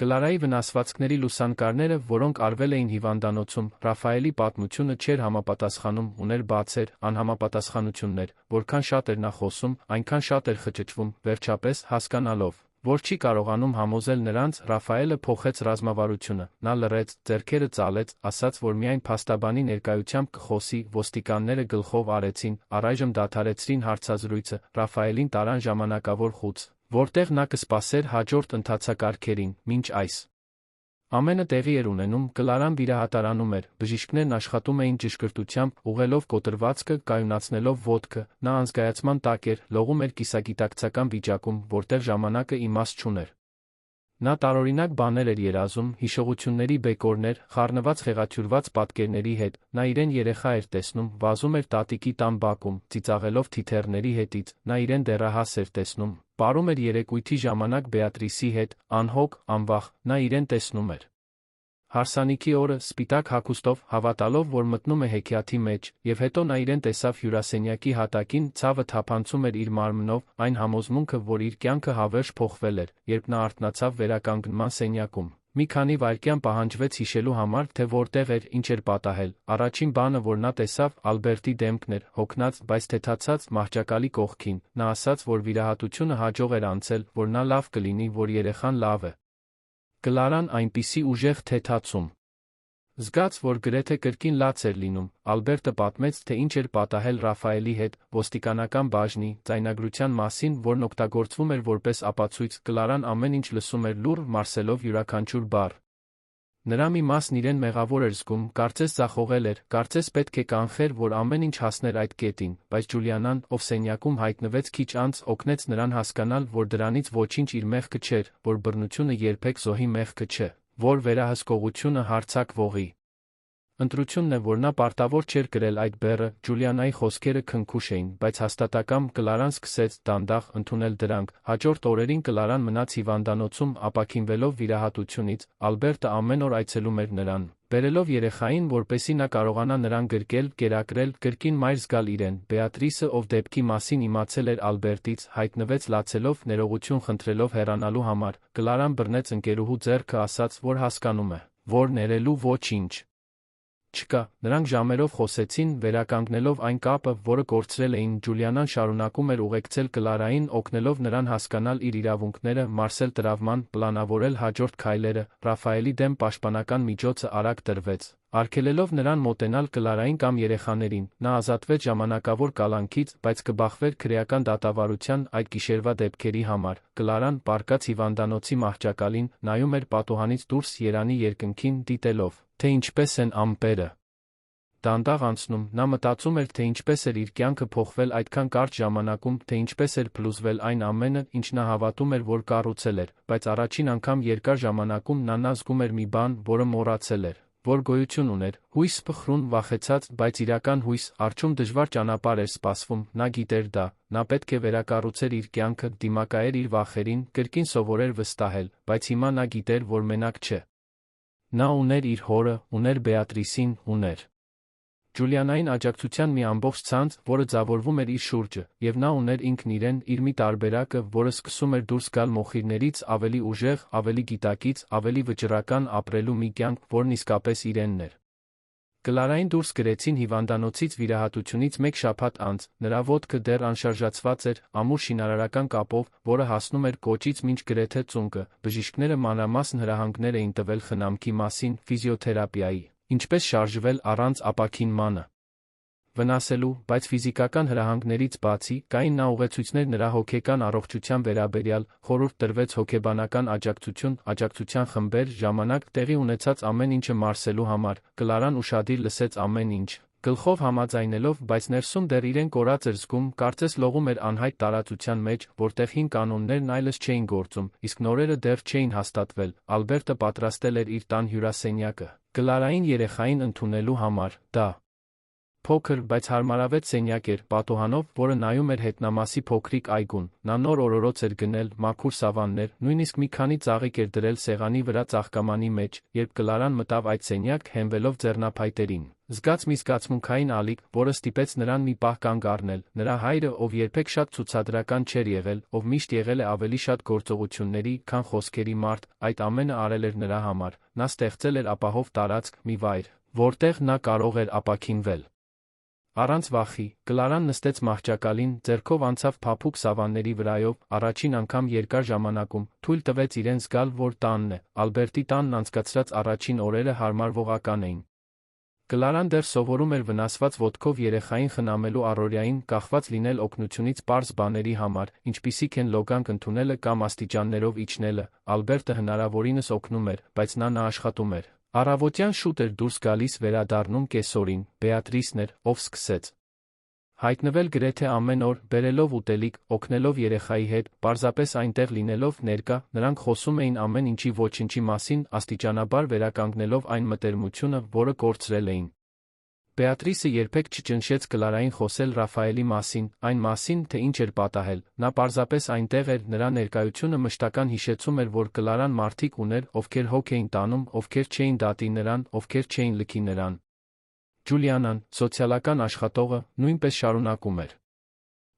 Կլարայի վնասվածքների լուսանկարները, որոնք արվել էին հիվանդանոցում, Ռաֆայելի պատմությունը չէր համապատասխանում, ուներ բացեր, անհամապատասխանություններ, որքան շատ էր նա խոսում, այնքան շատ էր խճճվում, վերջապես, հասկանալով, որ չի կարողանում համոզել նրանց, Ռաֆայելը փոխեց ռազմավարությունը, նա լռեց, ձեռքերը ծալեց, ասաց, որ միայն փաստաբանի ներկայությամբ կխոսի, ոստիկանները գլխով արեցին, առայժմ դադարեցրին հարցազրույցը, Ռաֆայելին տարան ժամանակավոր խուց, որտեղ նա կսպասեր հաջորդ ընթացակարգերին, մինչ այս ամենը տեղի էր ունենում, Կլարան վիրահատարանում էր, բժիշկներն աշխատում էին ճշգրտությամբ, ուղղելով կոտրվածքը, կայունացնելով ոտքը, նա անզգայացման տակ էր, լողում էր կիսագիտակցական վիճակում, որտեղ ժամանակը իմաստ չուներ։ Նա տարօրինակ բաներ էր երազում, հիշողությունների բեկորներ, խառնված խեղաթյուրված պատկերների հետ, նա իրեն երեխա էր տեսնում, վազում էր տատիկի տան բակում, ծիծաղելով թիթեռների հետից, նա իրեն դեռահաս էր տեսնում, պարում էր երեկույթի ժամանակ Բեատրիսի հետ, անհոգ, անվախ, նա իրեն տեսնում էր։ Հարսանիքի օրը, սպիտակ հագուստով, հավատալով, որ մտնում է հեքիաթի մեջ, եւ հետո նա իրեն տեսավ հյուրասենյակի հատակին, ցավը թափանցում էր իր մարմնով, այն համոզմունքը, որ իր կյանքը հավերժ փոխվել էր, երբ նա արթնացավ վերականգնման սենյակում։ Մի քանի վայրկյան պահանջվեց հիշելու համար, թե որտեղ էր, ինչ էր պատահել։ Առաջին բանը, որ նա տեսավ, Ալբերտի դեմքն էր, հոգնած, բայց թեթացած, մահճակալի կողքին։ Նա ասաց, որ վիրահատությունը հաջող էր անցել, որ նա լավ կլինի, որ երեխան լավ է։ Կլարան այնպիսի ուժեղ թեթացում զգաց, որ գրեթե կրկին լաց էր լինում, Ալբերտը պատմեց, թե ինչ էր պատահել Ռաֆայելի հետ, ոստիկանական բաժնի, ձայնագրության մասին, որն օգտագործվում էր որպես ապացույց, Կլարան ամեն ինչ լսում էր լուռ, մարսելով յուրաքանչյուր բառ։ Նրա մի մասն իրեն մեղավոր էր զգում, կարծես ձախողել էր, կարծես պետք է կանխեր, որ ամեն ինչ հասներ այդ կետին, բայց Ջուլիանան, ով սենյակում հայտնվեց քիչ անց, օգնեց նրան հասկանալ, որ դրանից ոչինչ իր մեղքը չէր, որ բռնությունը երբեք զոհի մեղքը չէ, որ վերահսկողությունը հարձակվողի ընտրությունն է, որ նա պարտավոր չէր կրել այդ բեռը, Ջուլիանայի խոսքերը քնքուշ էին, բայց հաստատակամ Կլարան սկսեց դանդաղ ընդունել դրանք, հաջորդ օրերին Կլարան մնաց հիվանդանոցում, ապաքինվելով վիրահատությունից, Ալբերտը ամեն օր այցելում էր նրան, բերելով երեխային, որպեսզի նա կարողանա նրան գրկել, կերակրել, կրկին մայր զգալ իրեն, Բեատրիսը, ով դեպքի մասին իմացել էր Ալբերտից, հայտնվեց լացելով, ներողություն խնդրելով հեռանալու համար, Կլարան բռնեց ընկերուհու ձեռքը, ասաց, որ հասկանում է, որ ներելու ոչինչ չկա, նրանք ժամերով խոսեցին, վերականգնելով այն կապը, որը կորցրել էին, Ջուլիանան շարունակում էր ուղեկցել Կլարային, օգնելով նրան հասկանալ իր իրավունքները, մարսել տրավման, պլանավորել հաջորդ քայլերը, Ռաֆայելի դեմ պաշտպանական միջոցը արագ տրվեց, Արգելելով նրան մոտենալ Կլարային կամ երեխաներին, նա ազատվեց ժամանակավոր կալանքից, բայց կբախվեր քրեական դատավարության այդ գիշերվա դեպքերի համար։ Կլարան, պառկած հիվանդանոցի մահճակալին, նայում էր պատուհանից դուրս Երանի երկնքին, դիտելով, թե ինչպես են ամպերը դանդաղ անցնում, նա մտածում էր, թե ինչպես էր իր կյանքը փոխվել այդքան կարճ ժամանակում, թե ինչպես էր փլուզվել այն ամենը, ինչ նա հավատում էր, որ կառուցել էր, բայց առաջին անգամ երկար ժամանակում նա զգում էր մի բան, որը մոռացել էր, որ գոյություն ուներ, հույս, փխրուն, վախեցած, բայց իրական հույս, առջում դժվար ճանապարհ էր սպասվում, նա գիտեր դա, նա պետք է վերակառուցեր իր կյանքը, դիմակայեր իր վախերին, կրկին սովորեր վստահել, բայց հիմա նա գիտեր, որ մենակ չէ։ Նա ուներ իր հորը, ուներ Բեատրիսին, ուներ Ջուլիանային աջակցության մի ամբողջ ցանց, որը ձավորվում էր իր շուրջը, եւ նա ուներ ինքն իրեն, իր մի տարբերակը, որը սկսում էր դուրս գալ մոխիրներից, ավելի ուժեղ, ավելի գիտակից, ավելի վճռական ապրելու մի կյանք, որն իսկապես իրենն էր։ Կլարային դուրս գրեցին հիվանդանոցից վիրահատությունից մեկ շաբաթ անց, նրա ոտքը դեռ անշարժացված էր, ամուր շինարարական կապով, որը հասնում էր կոճից մինչ գրեթե ծունկը, բժիշկները մանրամասն հրահանգներ էին տվել խնամքի մասին, ֆիզիոթերապիայի, ինչպես շարժվել առանց ապաքինմանը վնասելու, բայց ֆիզիկական հրահանգներից բացի, կային նա ուղեցույցներ նրա հոգեկան առողջության վերաբերյալ, խորհուրդ տրվեց հոգեբանական աջակցության խմբեր, ժամանակ, տեղի ունեցած ամեն ինչը մարսելու համար, Կլարան ուշադիր լսեց ամեն ինչ, գլխով համաձայնելով, բայց ներսում դեռ իրեն կորած էր զգում, կարծես լողում էր անհայտ տարածության մեջ, որտեղ հին կանոններն այլևս չէին գործում, իսկ նորերը դեռ չէին հաստատվել, Ալբերտը պատրաստել էր իր տան հյուրասենյակը, Կլարային երեխային ընդունելու համար, դա փոքր, բայց հարմարավետ սենյակ էր, պատուհանով, որը նայում էր հետնամասի փոքրիկ այգուն, նա նոր օրորոց էր գնել, մաքուր սավաններ, նույնիսկ մի քանի ծաղիկ էր դրել սեղանի վրա ծաղկամանի մեջ, երբ Կլարան մտավ այդ սենյակ, հենվելով ձեռնափայտերին, զգաց մի զգացմունքային ալիք, որը ստիպեց նրան մի պահ կանգ առնել, նրա հայրը, ով երբեք շատ ցուցադրական չէր եղել, ով միշտ եղել է ավելի շատ գործողությունների, քան խոսքերի մարդ, այդ ամենը արել էր նրա համար, նա ստեղծել էր ապահով տարածք, մի վայր, որտեղ նա կարող էր ապաքինվել։ Առանց վախի, Կլարան նստեց մահճակալին, ձեռքով անցավ փափուկ սավանների վրայով, առաջին անգամ երկար ժամանակում, թույլ տվեց իրեն զգալ, որ տանն է, Ալբերտի տանն անցկացրած առաջին օրերը հարմարվողական էին։ Կլարան դեռ սովորում էր վնասված ոտքով երեխային խնամելու առօրյային, կախված լինել օգնությունից պարզ բաների համար, ինչպիսիք են լոգանք ընդունելը կամ աստիճաններով իջնելը, Ալբերտը հնարավորինս օգնում էր, բայց նա աշխատում էր։ Առավոտյան շուտ էր դուրս գալիս վերադառնում կեսօրին, Բեատրիսն էր, ով սկսեց հայտնվել գրեթե ամեն օր, բերելով ուտելիք, օգնելով երեխայի հետ, պարզապես այնտեղ լինելով ներկա, նրանք խոսում էին ամեն ինչի ոչնչի մասին, աստիճանաբար վերականգնելով այն մտերմությունը, որը կորցրել էին։ Բեատրիսը երբեք չճնշեց Կլարային խոսել Ռաֆայելի մասին, այն մասին, թե ինչ էր պատահել, նա պարզապես այնտեղ էր, նրա ներկայությունը մշտական հիշեցում էր, որ Կլարան մարդիկ ուներ, ովքեր հոգ էին տանում, ովքեր չէին դատի նրան, ովքեր չէին լքի նրան։ Ջուլիանան, սոցիալական աշխատողը, նույնպես շարունակում էր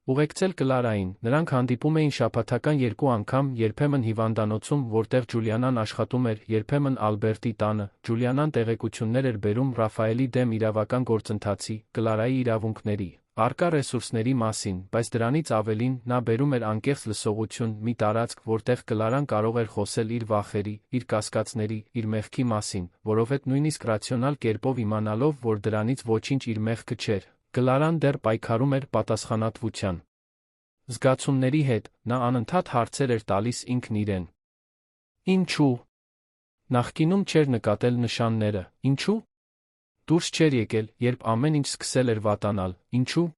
ուղեկցել Կլարային, նրանք հանդիպում էին շաբաթական 2 անգամ, երբեմն հիվանդանոցում, որտեղ Ջուլիանան աշխատում էր, երբեմն Ալբերտի տանը, Ջուլիանան տեղեկություններ էր բերում Ռաֆայելի դեմ իրավական գործընթացի, Կլարայի իրավունքների, առկա ռեսուրսների մասին, բայց դրանից ավելին, նա բերում էր անկեղծ լսողություն, մի տարածք, որտեղ Կլարան կարող էր խոսել իր վախերի, իր կասկածների, իր մեղքի մասին, որովհետև նույնիսկ ռացիոնալ կերպով իմանալով, որ դրանից ոչինչ իր մեղքը չէր, Կլարան դեռ պայքարում էր պատասխանատվության զգացումների հետ, նա անընդհատ հարցեր էր տալիս ինքն իրեն. Ինչու՞։ Նախկինում չէր նկատել նշանները, ինչու՞։ Դուրս չէր եկել, երբ ամեն ինչ սկսել էր վատանալ, ինչու՞։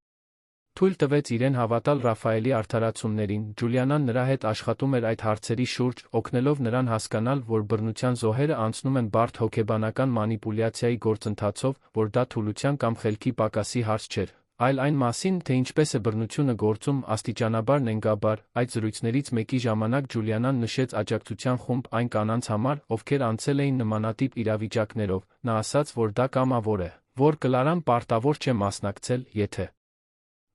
Թույլ տվեց իրեն հավատալ Ռաֆայելի արդարացումներին, Ջուլիանան նրա հետ աշխատում էր այդ հարցերի շուրջ, օգնելով նրան հասկանալ, որ բռնության զոհերը անցնում են բարդ հոգեբանական մանիպուլյացիայի գործընթացով, որ դա թուլության կամ խելքի պակասի հարց չէր, այլ այն մասին, թե ինչպես է բռնությունը գործում, աստիճանաբար նենգաբար, այդ զրույցներից մեկի ժամանակ Ջուլիանան նշեց աջակցության խումբ այն կանանց համար, ովքեր անցել էին նմանատիպ իրավիճակներով, նա ասաց, որ դա կամավոր է, որ Կլարան պարտավոր չէ մասնակցել, եթե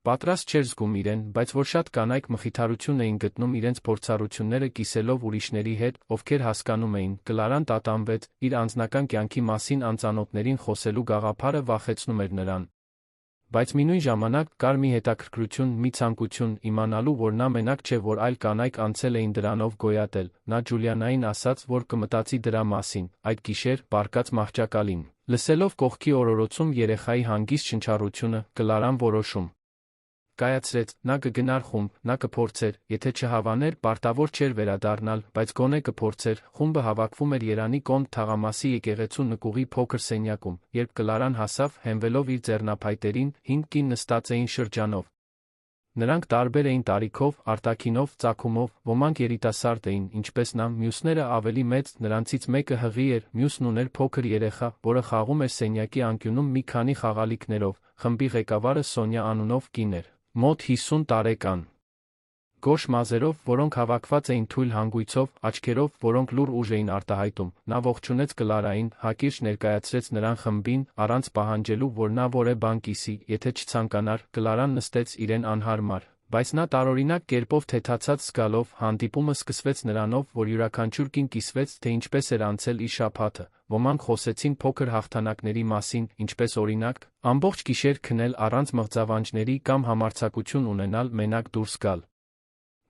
պատրաստ չէր զգում իրեն, բայց որ շատ կանայք մխիթարություն էին գտնում իրենց փորձառությունները կիսելով ուրիշների հետ, ովքեր հասկանում էին, Կլարան տատանվեց, իր անձնական կյանքի մասին անծանոթներին խոսելու գաղափարը վախեցնում էր նրան։ Բայց մինույն ժամանակ կար մի հետաքրքրություն, մի ցանկություն իմանալու, որ նա մենակ չէ, որ այլ կանայք անցել էին դրանով գոյատել, նա Ջուլիանային ասաց, որ կմտածի դրա մասին, այդ գիշեր, պառկած մահճակալին, լսելով կողքի օրորոցում երեխայի հանգիստ շնչառությունը, Կլարան որոշում կայացրեց, նա կգնար խումբ, նա կփորձեր, եթե չհավաներ, պարտավոր չէր վերադառնալ, բայց գոնե կփորձեր, խումբը հավաքվում էր Երանի Կոնտ թաղամասի եկեղեցու նկուղի փոքր սենյակում, երբ Կլարան հասավ, հենվելով իր ձեռնափայտերին, 5 կին նստած էին շրջանով։ Նրանք տարբեր էին տարիքով, արտաքինով, ծագումով, ոմանք երիտասարդ էին, ինչպես նա, մյուսները ավելի մեծ, նրանցից մեկը հղի էր, մյուսն ուներ փոքր երեխա, որը խաղում էր սենյակի անկյունում մի քանի խաղալիքներով, խմբի ղեկավարը Սոնյա անունով կին էր, մոտ 50 տարեկան։ Գորշ մազերով, որոնք հավաքված էին թույլ հանգույցով, աչքերով, որոնք լուռ ուժ էին արտահայտում, նա ողջունեց Կլարային, հակիրճ ներկայացրեց նրան խմբին, առանց պահանջելու, որ նա որևէ բան կիսի, եթե չցանկանար, Կլարան նստեց իրեն անհարմար, բայց նա տարօրինակ կերպով թեթացած զգալով, հանդիպումը սկսվեց նրանով, որ յուրաքանչյուր կին կիսվեց, թե ինչպես էր անցել իր շաբաթը, ոմանք խոսեցին փոքր հաղթանակների մասին, ինչպես օրինակ, ամբողջ գիշեր քնել առանց մղձավանջների կամ համարձակություն ունենալ մենակ դուրս գալ։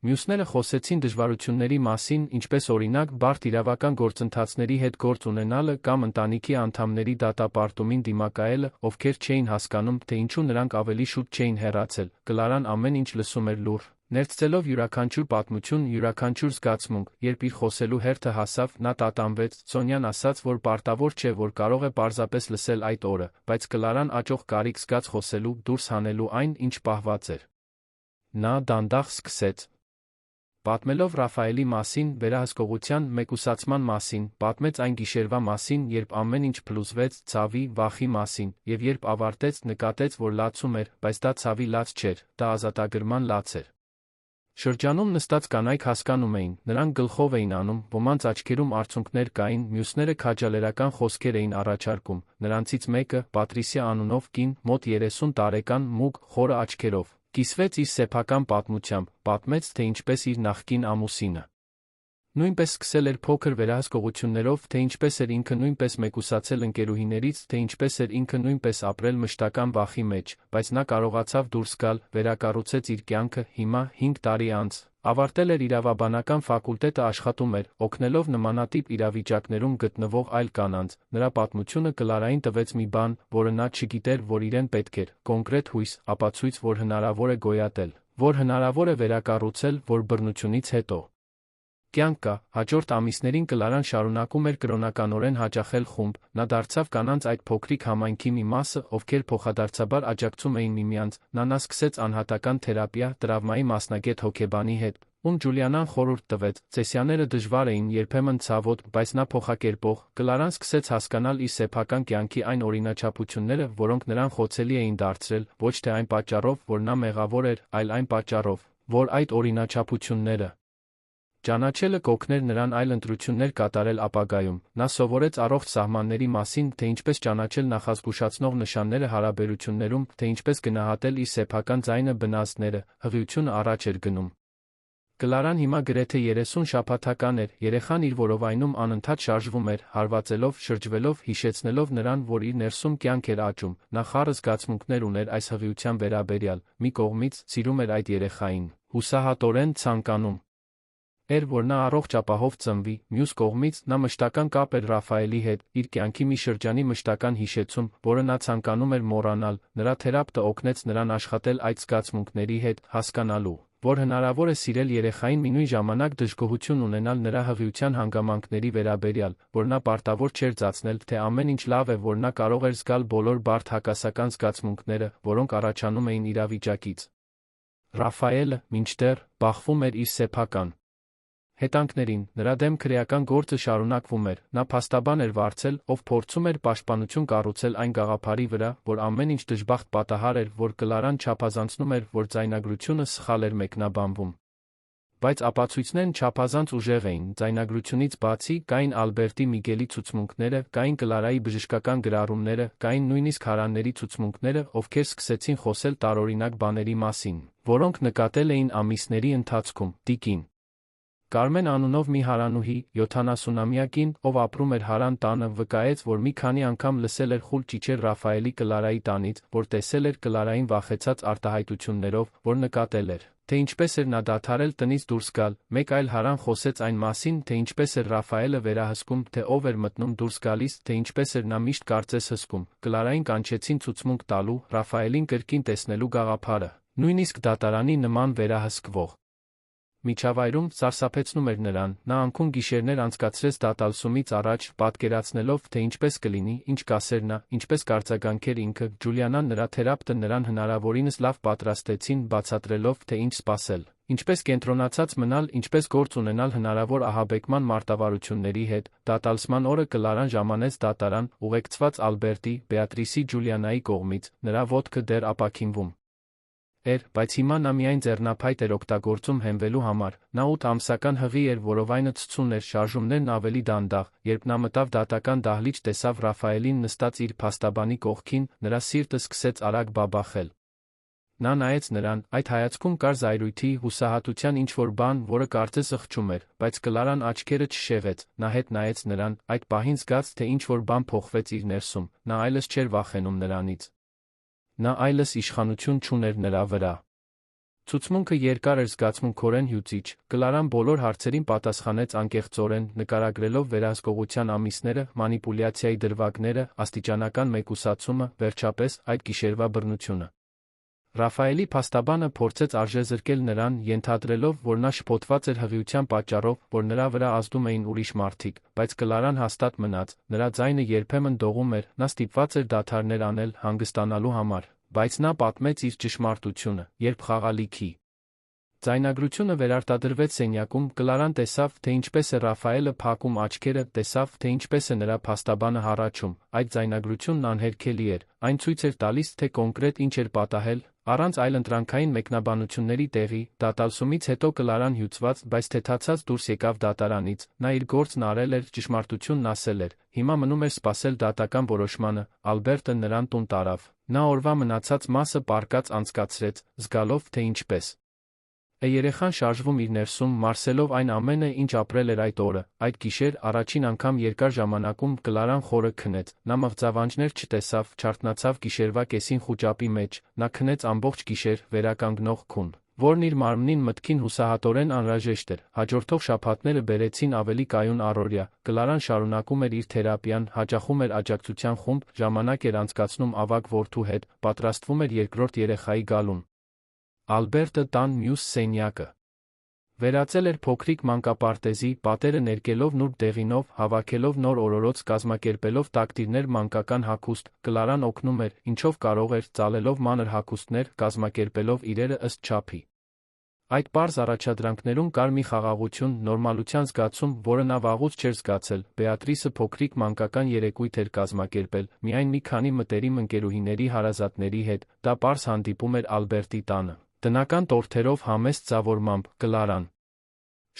Մյուսները խոսեցին դժվարությունների մասին, ինչպես օրինակ բարդ իրավական գործընթացների հետ գործ ունենալը կամ ընտանիքի անդամների դատապարտումին դիմակայելը, ովքեր չէին հասկանում, թե ինչու նրանք ավելի շուտ չէին հեռացել, Կլարան ամեն ինչ լսում էր լուռ, ներծելով յուրաքանչյուր պատմություն, յուրաքանչյուր զգացմունք, երբ իր խոսելու հերթը հասավ, նա տատանվեց, Սոնյան ասաց, որ պարտավոր չէ, որ կարող է պարզապես լսել այդ օրը, բայց Կլարան աճող կարիք զգաց խոսելու, դուրս հանելու այն, ինչ պահված էր։ Նա դանդաղ սկսեց պատմելով Ռաֆայելի մասին, վերահսկողության, մեկուսացման մասին, պատմեց այն գիշերվա մասին, երբ ամեն ինչ փլուզվեց, ցավի, վախի մասին, եւ երբ ավարտեց, նկատեց, որ լացում էր, բայց դա ցավի լաց չէր, դա ազատագրման լաց էր։ Շրջանում նստած կանայք հասկանում էին, նրանք գլխով էին անում, ոմանց աչքերում արցունքներ կային, մյուսները քաջալերական խոսքեր էին առաջարկում, նրանցից մեկը, Պատրիսիա անունով կին, մոտ 30 տարեկան, մուգ, խորը աչքերով, կիսվեց իր սեփական պատմությամբ, պատմեց, թե ինչպես իր նախկին ամուսինը նույնպես սկսել էր փոքր վերահսկողություններով, թե ինչպես էր ինքը նույնպես մեկուսացել ընկերուհիներից, թե ինչպես էր ինքը նույնպես ապրել մշտական վախի մեջ, բայց նա կարողացավ դուրս գալ, վերակառուցեց իր կյանքը, հիմա 5 տարի անց ավարտել էր իրավաբանական ֆակուլտետը, աշխատում էր, օգնելով նմանատիպ իրավիճակներում գտնվող այլ կանանց, նրա պատմությունը Կլարային տվեց մի բան, որը նա չգիտեր, որ իրեն պետք էր, կոնկրետ հույս, ապացույց, որ հնարավոր է գոյատել, որ հնարավոր է վերակառուցել, որ բռնությունից հետո կյանք կա, հաջորդ ամիսներին Կլարան շարունակում էր կրոնականորեն հաճախել խումբ, նա դարձավ կանանց այդ փոքրիկ համայնքի մի մասը, ովքեր փոխադարձաբար աջակցում էին միմյանց, նա սկսեց անհատական թերապիա, տրավմայի մասնագետ հոգեբանի հետ, ում Ջուլիանան խորհուրդ տվեց, սեսիաները դժվար էին, երբեմն ցավոտ, բայց նա փոխակերպող, Կլարան սկսեց հասկանալ իր սեփական կյանքի այն օրինաչափությունները, որոնք նրան խոցելի էին դարձրել, ոչ թե այն պատճառով, որ նա մեղավոր էր, այլ այն պատճառով, որ այդ օրինաչափությունները ճանաչելը կօգներ նրան այլ ընտրություններ կատարել ապագայում, նա սովորեց առողջ սահմանների մասին, թե ինչպես ճանաչել նախազգուշացնող նշանները հարաբերություններում, թե ինչպես գնահատել իր սեփական ձայնը բնազդները, հղիությունը առաջ էր գնում։ Կլարան հիմա գրեթե 30 շաբաթական էր, երեխան իր որովայնում անընդհատ շարժվում էր, հարվածելով, շրջվելով, հիշեցնելով նրան, որ իր ներսում կյանք էր աճում, նա խառը զգացմունքներ ուներ այս հղիության վերաբերյալ, մի կողմից սիրում էր այդ երեխային, հուսահատորեն ցանկանում էր, որ նա առողջ ապահով ծնվի, մյուս կողմից նա մշտական կապ էր Ռաֆայելի հետ, իր կյանքի մի շրջանի մշտական հիշեցում, որը նա ցանկանում էր մոռանալ, նրա թերապևտը օգնեց նրան աշխատել այդ զգացմունքների հետ, հասկանալու, որ հնարավոր է սիրել երեխային մինույն ժամանակ դժգոհություն ունենալ նրա հղիության հանգամանքների վերաբերյալ, որ նա պարտավոր չէր ծածնել, թե ամեն ինչ լավ է, որ նա կարող էր զգալ բոլոր բարդ հակասական զգացմունքները, որոնք առաջանում էին իրավիճակից։ Ռաֆայելը, մինչդեռ, բախվում էր իր սեփական հետանքներին, նրա դեմ քրեական գործը շարունակվում էր, նա փաստաբան էր վարձել, ով փորձում էր պաշտպանություն կառուցել այն գաղափարի վրա, որ ամեն ինչ դժբախտ պատահար էր, որ Կլարան չափազանցնում էր, որ ձայնագրությունը սխալ էր մեկնաբանվում։ Բայց ապացույցներն չափազանց ուժեղ էին, ձայնագրությունից բացի, կային Ալբերտի Միգելի ցուցմունքները, կային Կլարայի բժշկական գրառումները, կային նույնիսկ Հարանների ցուցմունքները, ովքեր սկսեցին խոսել տարօրինակ բաների մասին, որոնք նկատել էին ամիսների ընթացքում, տիկին Կարմեն անունով մի հարանուհի, 70-ամյա կին, ով ապրում էր Հարան տանը, վկայեց, որ մի քանի անգամ լսել էր խուլ ճիչեր Ռաֆայելի Կլարայի տանից, որ տեսել էր Կլարային վախեցած արտահայտություններով, որ նկատել էր, թե ինչպես էր նա դադարել տնից դուրս գալ։ Մեկ այլ հարան խոսեց այն մասին, թե ինչպես էր Ռաֆայելը վերահսկում, թե ով էր մտնում դուրս գալիս, թե ինչպես էր նա միշտ կարծես հսկում։ Կլարային կանչեցին ցուցմունք տալու, Ռաֆայելին կրկին տեսնելու գաղափարը, նույնիսկ դատարանի նման վերահսկվող միջավայրում սարսափեցնում էր նրան, նա անքուն գիշերներ անցկացրեց դատալսումից առաջ, պատկերացնելով, թե ինչպես կլինի, ինչ կասեր նա, ինչպես կարձագանքեր ինքը։ Ջուլիանան նրա թերապտը նրան հնարավորինս լավ պատրաստեցին, բացատրելով, թե ինչ սպասել, ինչպես կենտրոնացած մնալ, ինչպես գործ ունենալ հնարավոր ահաբեկման մարտավարությունների հետ։ Դատալսման օրը Կլարան ժամանեց դատարան, ուղեկցված Ալբերտի, Բեատրիսի Ջուլիանայի կողմից, նրա ոտքը դեռ ապաքինվում էր, բայց հիմա նա միայն ձեռնափայտ էր օգտագործում հենվելու համար։ Նա 8 ամսական հղի էր, որովայնը ցցուն էր, շարժումներն ավելի դանդաղ։ Երբ նա մտավ դատական դահլիճ, տեսավ Ռաֆայելին նստած իր փաստաբանի կողքին, նրա սիրտը սկսեց արագ բաբախել։ Նա նայեց նրան, այդ հայացքում կար զայրույթի, հուսահատության ինչ-որ բան, որը կարծես ըխճում էր, բայց Կլարան աչքերը չշեղեց, նա հետ նայեց նրան, այդ պահին զգաց, թե ինչ-որ բան փոխվեց իր ներսում, նա այլևս չէր վախենում նրանից։ Նա այլևս իշխանություն չուներ նրա վրա։ Ցուցմունքը երկար էր, զգացմունքորեն հյուծիչ։ Կլարան բոլոր հարցերին պատասխանեց անկեղծորեն, նկարագրելով վերահսկողության ամիսները, մանիպուլյացիայի դրվագները, աստիճանական մեկուսացումը, վերջապես, այդ գիշերվա բռնությունը։ Ռաֆայելի փաստաբանը փորձեց արժեզրկել նրան, ենթադրելով, որ նա շփոթված էր հղիության պատճառով, որ նրա վրա ազդում էին ուրիշ մարդիկ, բայց Կլարան հաստատ մնաց, նրա ձայնը երբեմն դողում էր, նա ստիպված էր դադարներ անել հանգստանալու համար, բայց նա պատմեց իր ճշմարտությունը, երբ խաղալիքի ձայնագրությունը վերարտադրվեց սենյակում, Կլարան տեսավ, թե ինչպես է Ռաֆայելը փակում աչքերը, տեսավ, թե ինչպես է նրա փաստաբանը հառաչում։ Այդ ձայնագրությունն անհերքելի էր, այն ցույց էր տալիս, թե կոնկրետ ինչ էր պատահել, առանց այլընտրանքային մեկնաբանությունների տեղի։ Դատալսումից հետո Կլարան հյուծված, բայց թեթացած դուրս եկավ դատարանից, նա իր գործն արել էր, ճշմարտությունն ասել էր, հիմա մնում էր սպասել դատական որոշմանը։ Ալբերտը նրան տուն տարավ, նա օրվա մնացած մասը պառկած անցկացրեց, զգալով, թե ինչպես է երեխան շարժվում իր ներսում, մարսելով այն ամենը, ինչ ապրել էր այդ օրը։ Այդ գիշեր, առաջին անգամ երկար ժամանակում Կլարան խորը քնեց, նա մղձավանջներ չտեսավ, չարթնացավ գիշերվա կեսին խուճապի մեջ, նա քնեց ամբողջ գիշեր, վերականգնող քուն, որն իր մարմնին մտքին հուսահատորեն անհրաժեշտ էր։ Հաջորդող շաբաթները բերեցին ավելի կայուն առօրյա։ Կլարան շարունակում էր իր թերապիան, հաճախում էր աջակցության խումբ, ժամանակ էր անցկացնում ավագ որդու հետ, պատրաստվում էր երկրորդ երեխայի գալուն։ Ալբերտը տան մյուս սենյակը վերածել էր փոքրիկ մանկապարտեզի, պատերը ներկելով նուրբ դեղինով, հավաքելով նոր օրորոց, կազմակերպելով տակտիրներ, մանկական հագուստ։ Կլարան օգնում էր, ինչով կարող էր, ծալելով մանր հագուստներ, կազմակերպելով իրերը ըստ չափի։ Այդ պարզ առաջադրանքներում կար մի խաղաղություն, նորմալության զգացում, որը նա վաղուց չէր զգացել։ Բեատրիսը փոքրիկ մանկական երեկույթ էր կազմակերպել, միայն մի քանի մտերիմ ընկերուհիների հարազատների հետ, դա պարզ հանդիպում էր Ալբերտի տանը, տնական տորթերով, համեստ ձավորմամբ։ Կլարան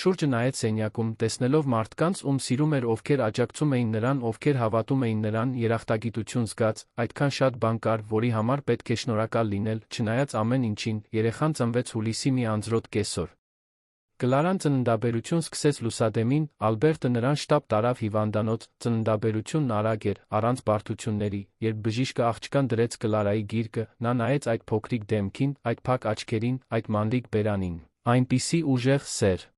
շուրջը նայեց սենյակում, տեսնելով մարդկանց, ում սիրում էր, ովքեր աջակցում էին նրան, ովքեր հավատում էին նրան, երախտագիտություն զգաց, այդքան շատ բան կար, որի համար պետք է շնորհակալ լինել, չնայած ամեն ինչին։ Երեխան ծնվեց հուլիսի մի անձրոտ կեսօր։ Կլարան ծննդաբերություն սկսեց լուսադեմին, Ալբերտը նրան շտապ տարավ հիվանդանոց, ծննդաբերությունն արագ էր, առանց բարդությունների։ Երբ բժիշկը աղջկան դրեց Կլարայի գիրկը, նա նայեց այդ փոքրիկ դեմքին, այդ փակ աչքերին, այդ մանրիկ բերանին, այնպիսի ուժեղ սեր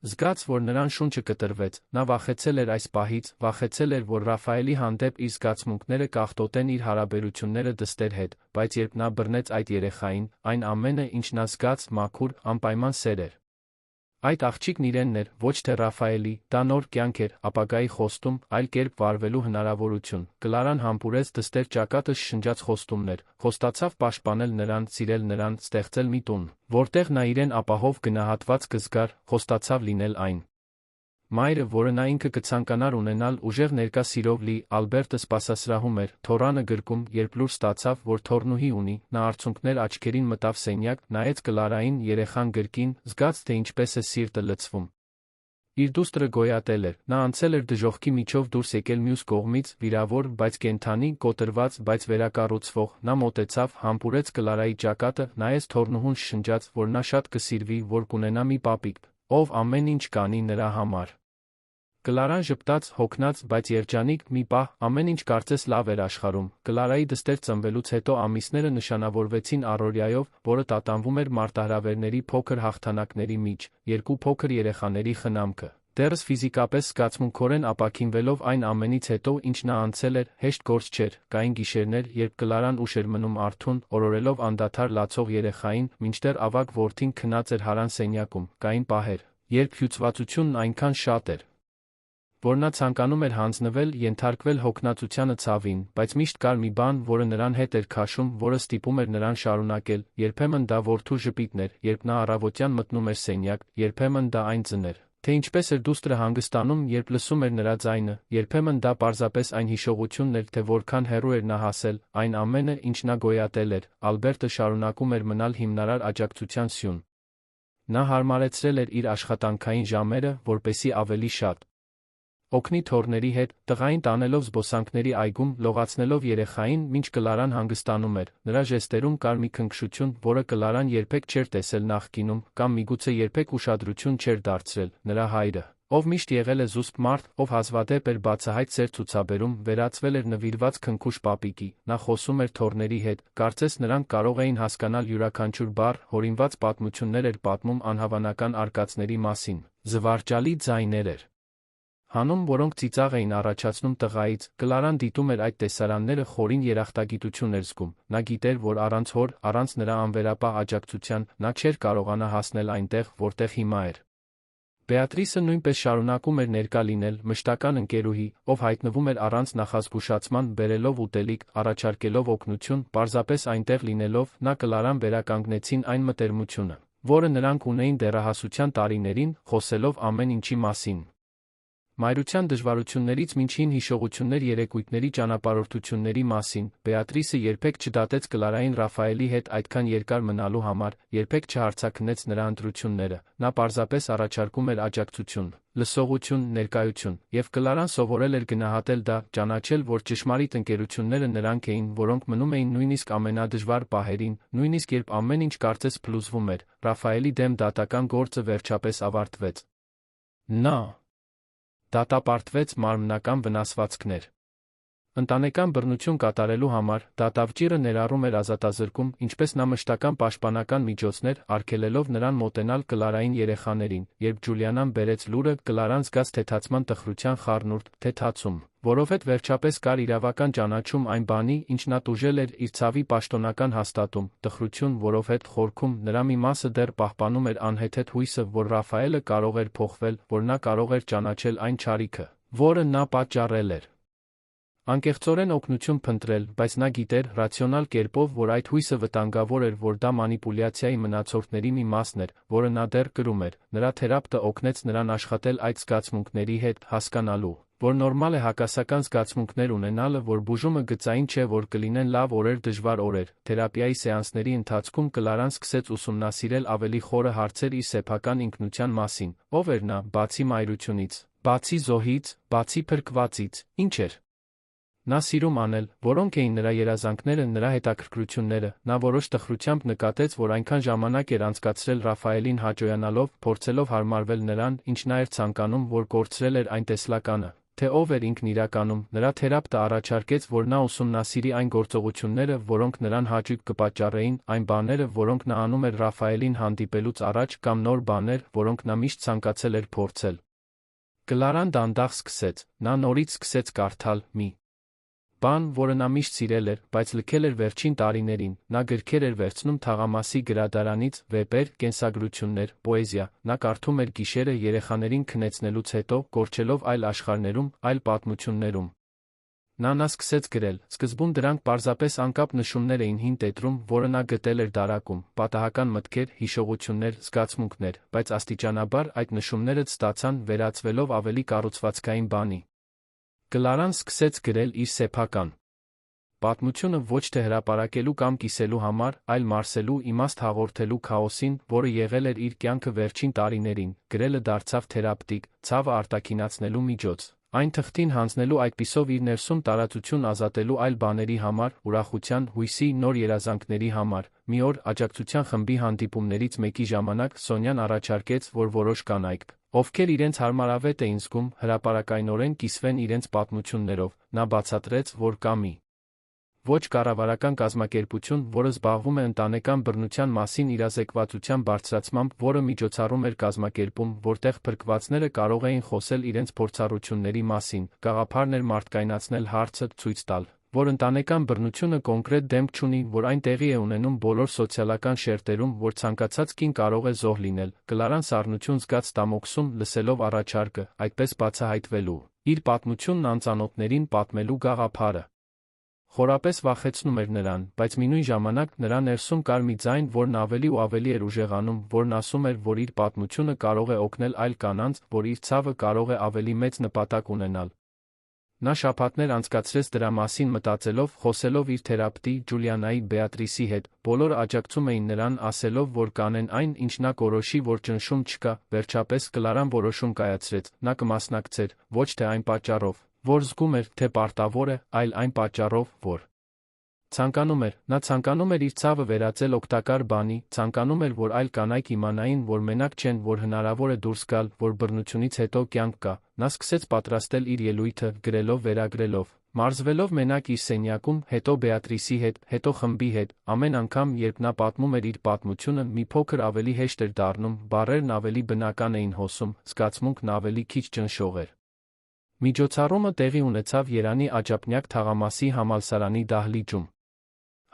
զգաց, որ նրան շունչը կտրվեց։ Նա վախեցել էր այս պահից, վախեցել էր, որ Ռաֆայելի հանդեպ իր զգացմունքները կաղտոտեն իր հարաբերությունները դստեր հետ, բայց երբ նա բռնեց այդ երեխային, այն ամենը, ինչ նա զգաց, մաքուր, անպայման սեր էր։ Այդ աղջիկն իրենն էր, ոչ թե Ռաֆայելի, դա նոր կյանք էր, ապագայի խոստում, այլ կերպ վարվելու հնարավորություն։ Կլարան համբուրեց դստեր ճակատը շշնջաց խոստումներ, խոստացավ պաշտպանել նրան, սիրել նրան, ստեղծել մի տուն, որտեղ նա իրեն ապահով գնահատված կզգար, խոստացավ լինել այն մայրը, որը նա ինքը կցանկանար ունենալ, ուժեղ ներկա սիրով լի։ Ալբերտը սպասասրահում էր, թոռանը գրկում, երբ լուր ստացավ, որ թոռնուհի ունի, նա արցունքներ աչքերին մտավ սենյակ, նայեց Կլարային, երեխան գրկին, զգաց, թե ինչպես է սիրտը լցվում։ Իր դուստրը գոյատել էր, նա անցել էր դժոխքի միջով դուրս եկել մյուս կողմից, վիրավոր, բայց կենդանի, կոտրված, բայց վերակառուցվող։ Նա մոտեցավ, համբուրեց Կլարայի ճակատը, նայեց թոռնուհուն, շշնջաց, որ նա շատ կսիրվի, որ կունենա մի պապիկ։ ով ամեն ինչ կանի նրա համար։ Կլարան ժպտաց, հոգնած, բայց երջանիկ, մի պահ, ամեն ինչ կարծես լավ էր աշխարհում։ Կլարայի դստեր ծնվելուց հետո ամիսները նշանավորվեցին առօրյայով, որը տատանվում էր մարտահրավերների փոքր հաղթանակների միջ, երկու փոքր երեխաների խնամքը։ Դեռս ֆիզիկապես զգացմունքորեն ապաքինվելով այն ամենից հետո, ինչ նա անցել էր, հեշտ գործ չէր, կային գիշերներ, երբ Կլարան ուշ էր մնում արթուն, օրորելով անդադար լացող երեխային, մինչդեռ ավագ որդին քնած էր հարան սենյակում, կային պահեր, երբ հյուծվածությունն այնքան շատ էր, որ նա ցանկանում էր հանձնվել, ենթարկվել հոգնածությանը ցավին, բայց միշտ կար մի բան, որը նրան հետ էր քաշում, որը ստիպում էր նրան շարունակել, երբեմն դա որդու ժպիտն էր, երբ նա առավոտյան մտնում էր սենյակ, երբեմն դա այն ձներ, թե ինչպես էր դուստրը հանգստանում, երբ լսում էր նրա ձայնը, երբեմն դա պարզապես այն հիշողությունն էր, թե որքան հեռու էր նա հասել, այն ամենը, ինչ նա գոյատել էր, Ալբերտը շարունակում էր մնալ հիմնարար աջակցության սյուն։ Նա հարմարեցրել էր իր աշխատանքային ժամերը, որպեսզի ավելի շատ օգնի թոռների հետ, տղային տանելով զբոսանքների այգում, լողացնելով երեխային, մինչ Կլարան հանգստանում էր, նրա ժեստերում կար մի քնքշություն, որը Կլարան երբեք չէր տեսել նախկինում, կամ միգուցե երբեք ուշադրություն չէր դարձրել, նրա հայրը, ով միշտ եղել է զուսպ մարդ, ով հազվադեպ էր բացահայտ սեր ցուցաբերում, վերածվել էր նվիրված քնքուշ պապիկի, նա խոսում էր թոռների հետ, կարծես նրանք կարող էին հասկանալ յուրաքանչյուր բառ, հորինված պատմություններ էր պատմում անհավանական արկածների մասին, զվարճալի ձայներ էր հանում, որոնք ծիծաղ էին առաջացնում տղայից, Կլարան դիտում էր այդ տեսարանները խորին երախտագիտություն էր զգում, նա գիտեր, որ առանց հոր, առանց նրա անվերապահ աջակցության, նա չէր կարողանա հասնել այնտեղ, որտեղ հիմա էր։ Բեատրիսը նույնպես շարունակում էր ներկա լինել, մշտական ընկերուհի, ով հայտնվում էր առանց նախազգուշացման, բերելով ուտելիք, առաջարկելով օգնություն, պարզապես այնտեղ լինելով, նա Կլարան վերականգնեցին այն մտերմությունը, որը նրանք ունեին դեռահասության տարիներին, խոսելով ամեն ինչի մասին։ Մայրության դժվարություններից մինչ հին հիշողություններ երեկույթների ճանապարհորդությունների մասին, Բեատրիսը երբեք չդատեց Կլարային Ռաֆայելի հետ այդքան երկար մնալու համար, երբեք չհարցաքնեց նրա ընտրությունները, նա պարզապես առաջարկում էր աջակցություն, լսողություն, ներկայություն, եւ Կլարան սովորել էր գնահատել դա, ճանաչել, որ ճշմարիտ ընկերությունները նրանք էին, որոնք մնում էին նույնիսկ ամենադժվար պահերին, նույնիսկ երբ ամեն ինչ կարծես փլուզվում էր, Ռաֆայելի դեմ դատական գործը վերջապես ավարտվեց։ Նա դատապարտվեց մարմնական վնասվածքներ։ Ընտանեկան բռնություն կատարելու համար դատավճիռը ներառում էր ազատազրկում, ինչպես նա մշտական պաշտպանական միջոցներ, արգելելով նրան մոտենալ Կլարային երեխաներին, երբ Ջուլիանան բերեց լուրը, Կլարան զգաց թեթացման տխրության խառնուրդ, թեթացում, որովհետև վերջապես կար իրավական ճանաչում այն բանի, ինչ նա տուժել էր իր ցավի պաշտոնական հաստատում, տխրություն, որովհետև խորքում նրա մի մասը դեռ պահպանում էր անհեթեթ հույսը, որ Ռաֆայելը կարող էր փոխվել, որ նա կարող էր ճանաչել այն չարիքը, որը նա պատճառել էր։ Անկեղծորեն օգնություն փնտրել, բայց նա գիտեր ռացիոնալ կերպով, որ այդ հույսը վտանգավոր էր, որ դա մանիպուլյացիայի մնացորդների մի մասն էր, որը նա դեռ կրում էր, նրա թերապևտը օգնեց նրան աշխատել այդ զգացմունքների հետ, հասկանալու, որ նորմալ է հակասական զգացմունքներ ունենալը, որ բուժումը գծային չէ, որ կլինեն լավ օրեր, դժվար օրեր։ Թերապիայի սեանսների ընթացքում Կլարան սկսեց ուսումնասիրել ավելի խորը հարցեր իր սեփական ինքնության մասին, ով էր նա, բացի մայրությունից, բացի զոհից, բացի փրկվածից, ինչ էր նա սիրում անել, որոնք էին նրա երազանքները, նրա հետաքրքրությունները, նա որոշ տխրությամբ նկատեց, որ այնքան ժամանակ էր անցկացրել Ռաֆայելին հաճոյանալով, փորձելով հարմարվել նրան, ինչ նա էր ցանկանում, որ կորցրել էր այն տեսլականը, թե ով էր ինքն իրականում, նրա թերապևտը առաջարկեց, որ նա ուսումնասիրի այն գործողությունները, որոնք նրան հաճույք կպատճառեին, այն բաները, որոնք նա անում էր Ռաֆայելին հանդիպելուց առաջ, կամ նոր բաներ, որոնք նա միշտ ցանկացել էր փորձել։ Կլարան դանդաղ սկսեց, նա նորից սկսեց կարդալ մի բան, որը նա միշտ սիրել էր, բայց լքել էր վերջին տարիներին, նա գրքեր էր վերցնում թաղամասի գրադարանից, վեպեր, կենսագրություններ, պոեզիա, նա կարդում էր գիշերը երեխաներին քնեցնելուց հետո, կորչելով այլ աշխարհներում, այլ պատմություններում։ Նա սկսեց գրել, սկզբում դրանք պարզապես անկապ նշումներ էին հին տետրում, որը նա գտել էր դարակում, պատահական մտքեր, հիշողություններ, զգացմունքներ, բայց աստիճանաբար այդ նշումները ստացան, վերածվելով ավելի կառուցվածքային բանի։ Կլարան սկսեց գրել իր սեփական պատմությունը ոչ թե հրապարակելու կամ կիսելու համար, այլ մարսելու, իմաստ հաղորդելու քաոսին, որը եղել էր իր կյանքը վերջին տարիներին, գրելը դարձավ թերապևտիկ, ցավը արտաքինացնելու միջոց, Այն թղթին հանձնելու այդպիսով իր ներսում տարածություն ազատելու այլ բաների համար, ուրախության, հույսի, նոր երազանքների համար, մի օր աջակցության խմբի հանդիպումներից մեկի ժամանակ Սոնյան առաջարկեց, որ որոշ կանայք, ովքեր իրենց հարմարավետ էին զգում, հրապարակայնորեն կիսվեն իրենց պատմություններով, նա բացատրեց, որ կա մի ոչ կառավարական կազմակերպություն, որը զբաղվում է ընտանեկան բռնության մասին իրազեկվածության բարձրացմամբ, որը միջոցառում էր կազմակերպում, որտեղ փրկվածները կարող էին խոսել իրենց փորձառությունների մասին, գաղափարներ մարդկայնացնել հարցը, ցույց տալ, որ ընտանեկան բռնությունը կոնկրետ դեմք չունի, որ այն տեղի է ունենում բոլոր սոցիալական շերտերում, որ ցանկացած կին կարող է զոհ լինել, Կլարան սառնություն զգաց ստամոքսում, լսելով առաջարկը, այդպես բացահայտվելու, իր պատմությունն անծանոթներին պատմելու գաղափարը։ Խորապես վախեցնում էր նրան, բայց մինույն ժամանակ նրա ներսում կար մի ձայն, որն ավելի ու ավելի էր ուժեղանում, որն ասում էր, որ իր պատմությունը կարող է օգնել այլ կանանց, որ իր ցավը կարող է ավելի մեծ նպատակ ունենալ։ Նա շաբաթներ անցկացրեց դրա մասին մտածելով, խոսելով իր թերապևտի Ջուլիանայի Բեատրիսի հետ, բոլորը աջակցում էին նրան, ասելով, որ կանեն այն, ինչ նա կորոշի, որ ճնշում չկա, վերջապես Կլարան որոշում կայացրեց, նա կմասնակցեր, ոչ թե այն պատճառով, որ զգում էր, թե պարտավոր է, այլ այն պատճառով, որ ցանկանում էր, նա ցանկանում էր իր ցավը վերածել օգտակար բանի, ցանկանում էր, որ այլ կանայք իմանային, որ մենակ չեն, որ հնարավոր է դուրս գալ, որ բռնությունից հետո կյանք կա, նա սկսեց պատրաստել իր ելույթը, գրելով, վերագրելով, մարզվելով մենակ իր սենյակում, հետո Բեատրիսի հետ, հետո խմբի հետ, ամեն անգամ, երբ նա պատմում էր իր պատմությունը, մի փոքր ավելի հեշտ էր դառնում, բառերն ավելի բնական էին հոսում, զգացմունքն ավելի քիչ ճնշող էր։ Միջոցառումը տեղի ունեցավ Երանի Աջափնյակ թաղամասի համալսարանի դահլիճում։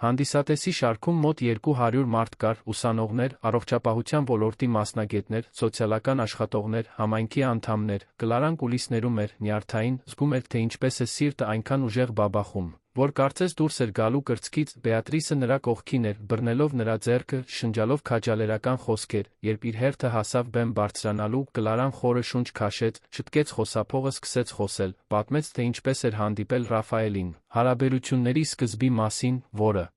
Հանդիսատեսի շարքում մոտ 200 մարդ կար, ուսանողներ, առողջապահության ոլորտի մասնագետներ, սոցիալական աշխատողներ, համայնքի անդամներ, Կլարան կուլիսներում էր, նյարդային, զգում էր, թե ինչպես է սիրտը այնքան ուժեղ բաբախում, որ կարծես դուրս էր գալու կրծքից, Բեատրիսը նրա կողքին էր, բռնելով նրա ձեռքը, շնջալով քաջալերական խոսքեր, երբ իր հերթը հասավ բեմ բարձրանալու, Կլարան խորը շունչ քաշեց, շտկեց խոսափողը, սկսեց խոսել, պատմեց, թե ինչպես էր հանդիպել Ռաֆայելին, հարաբերությունների սկզբի մասին, որը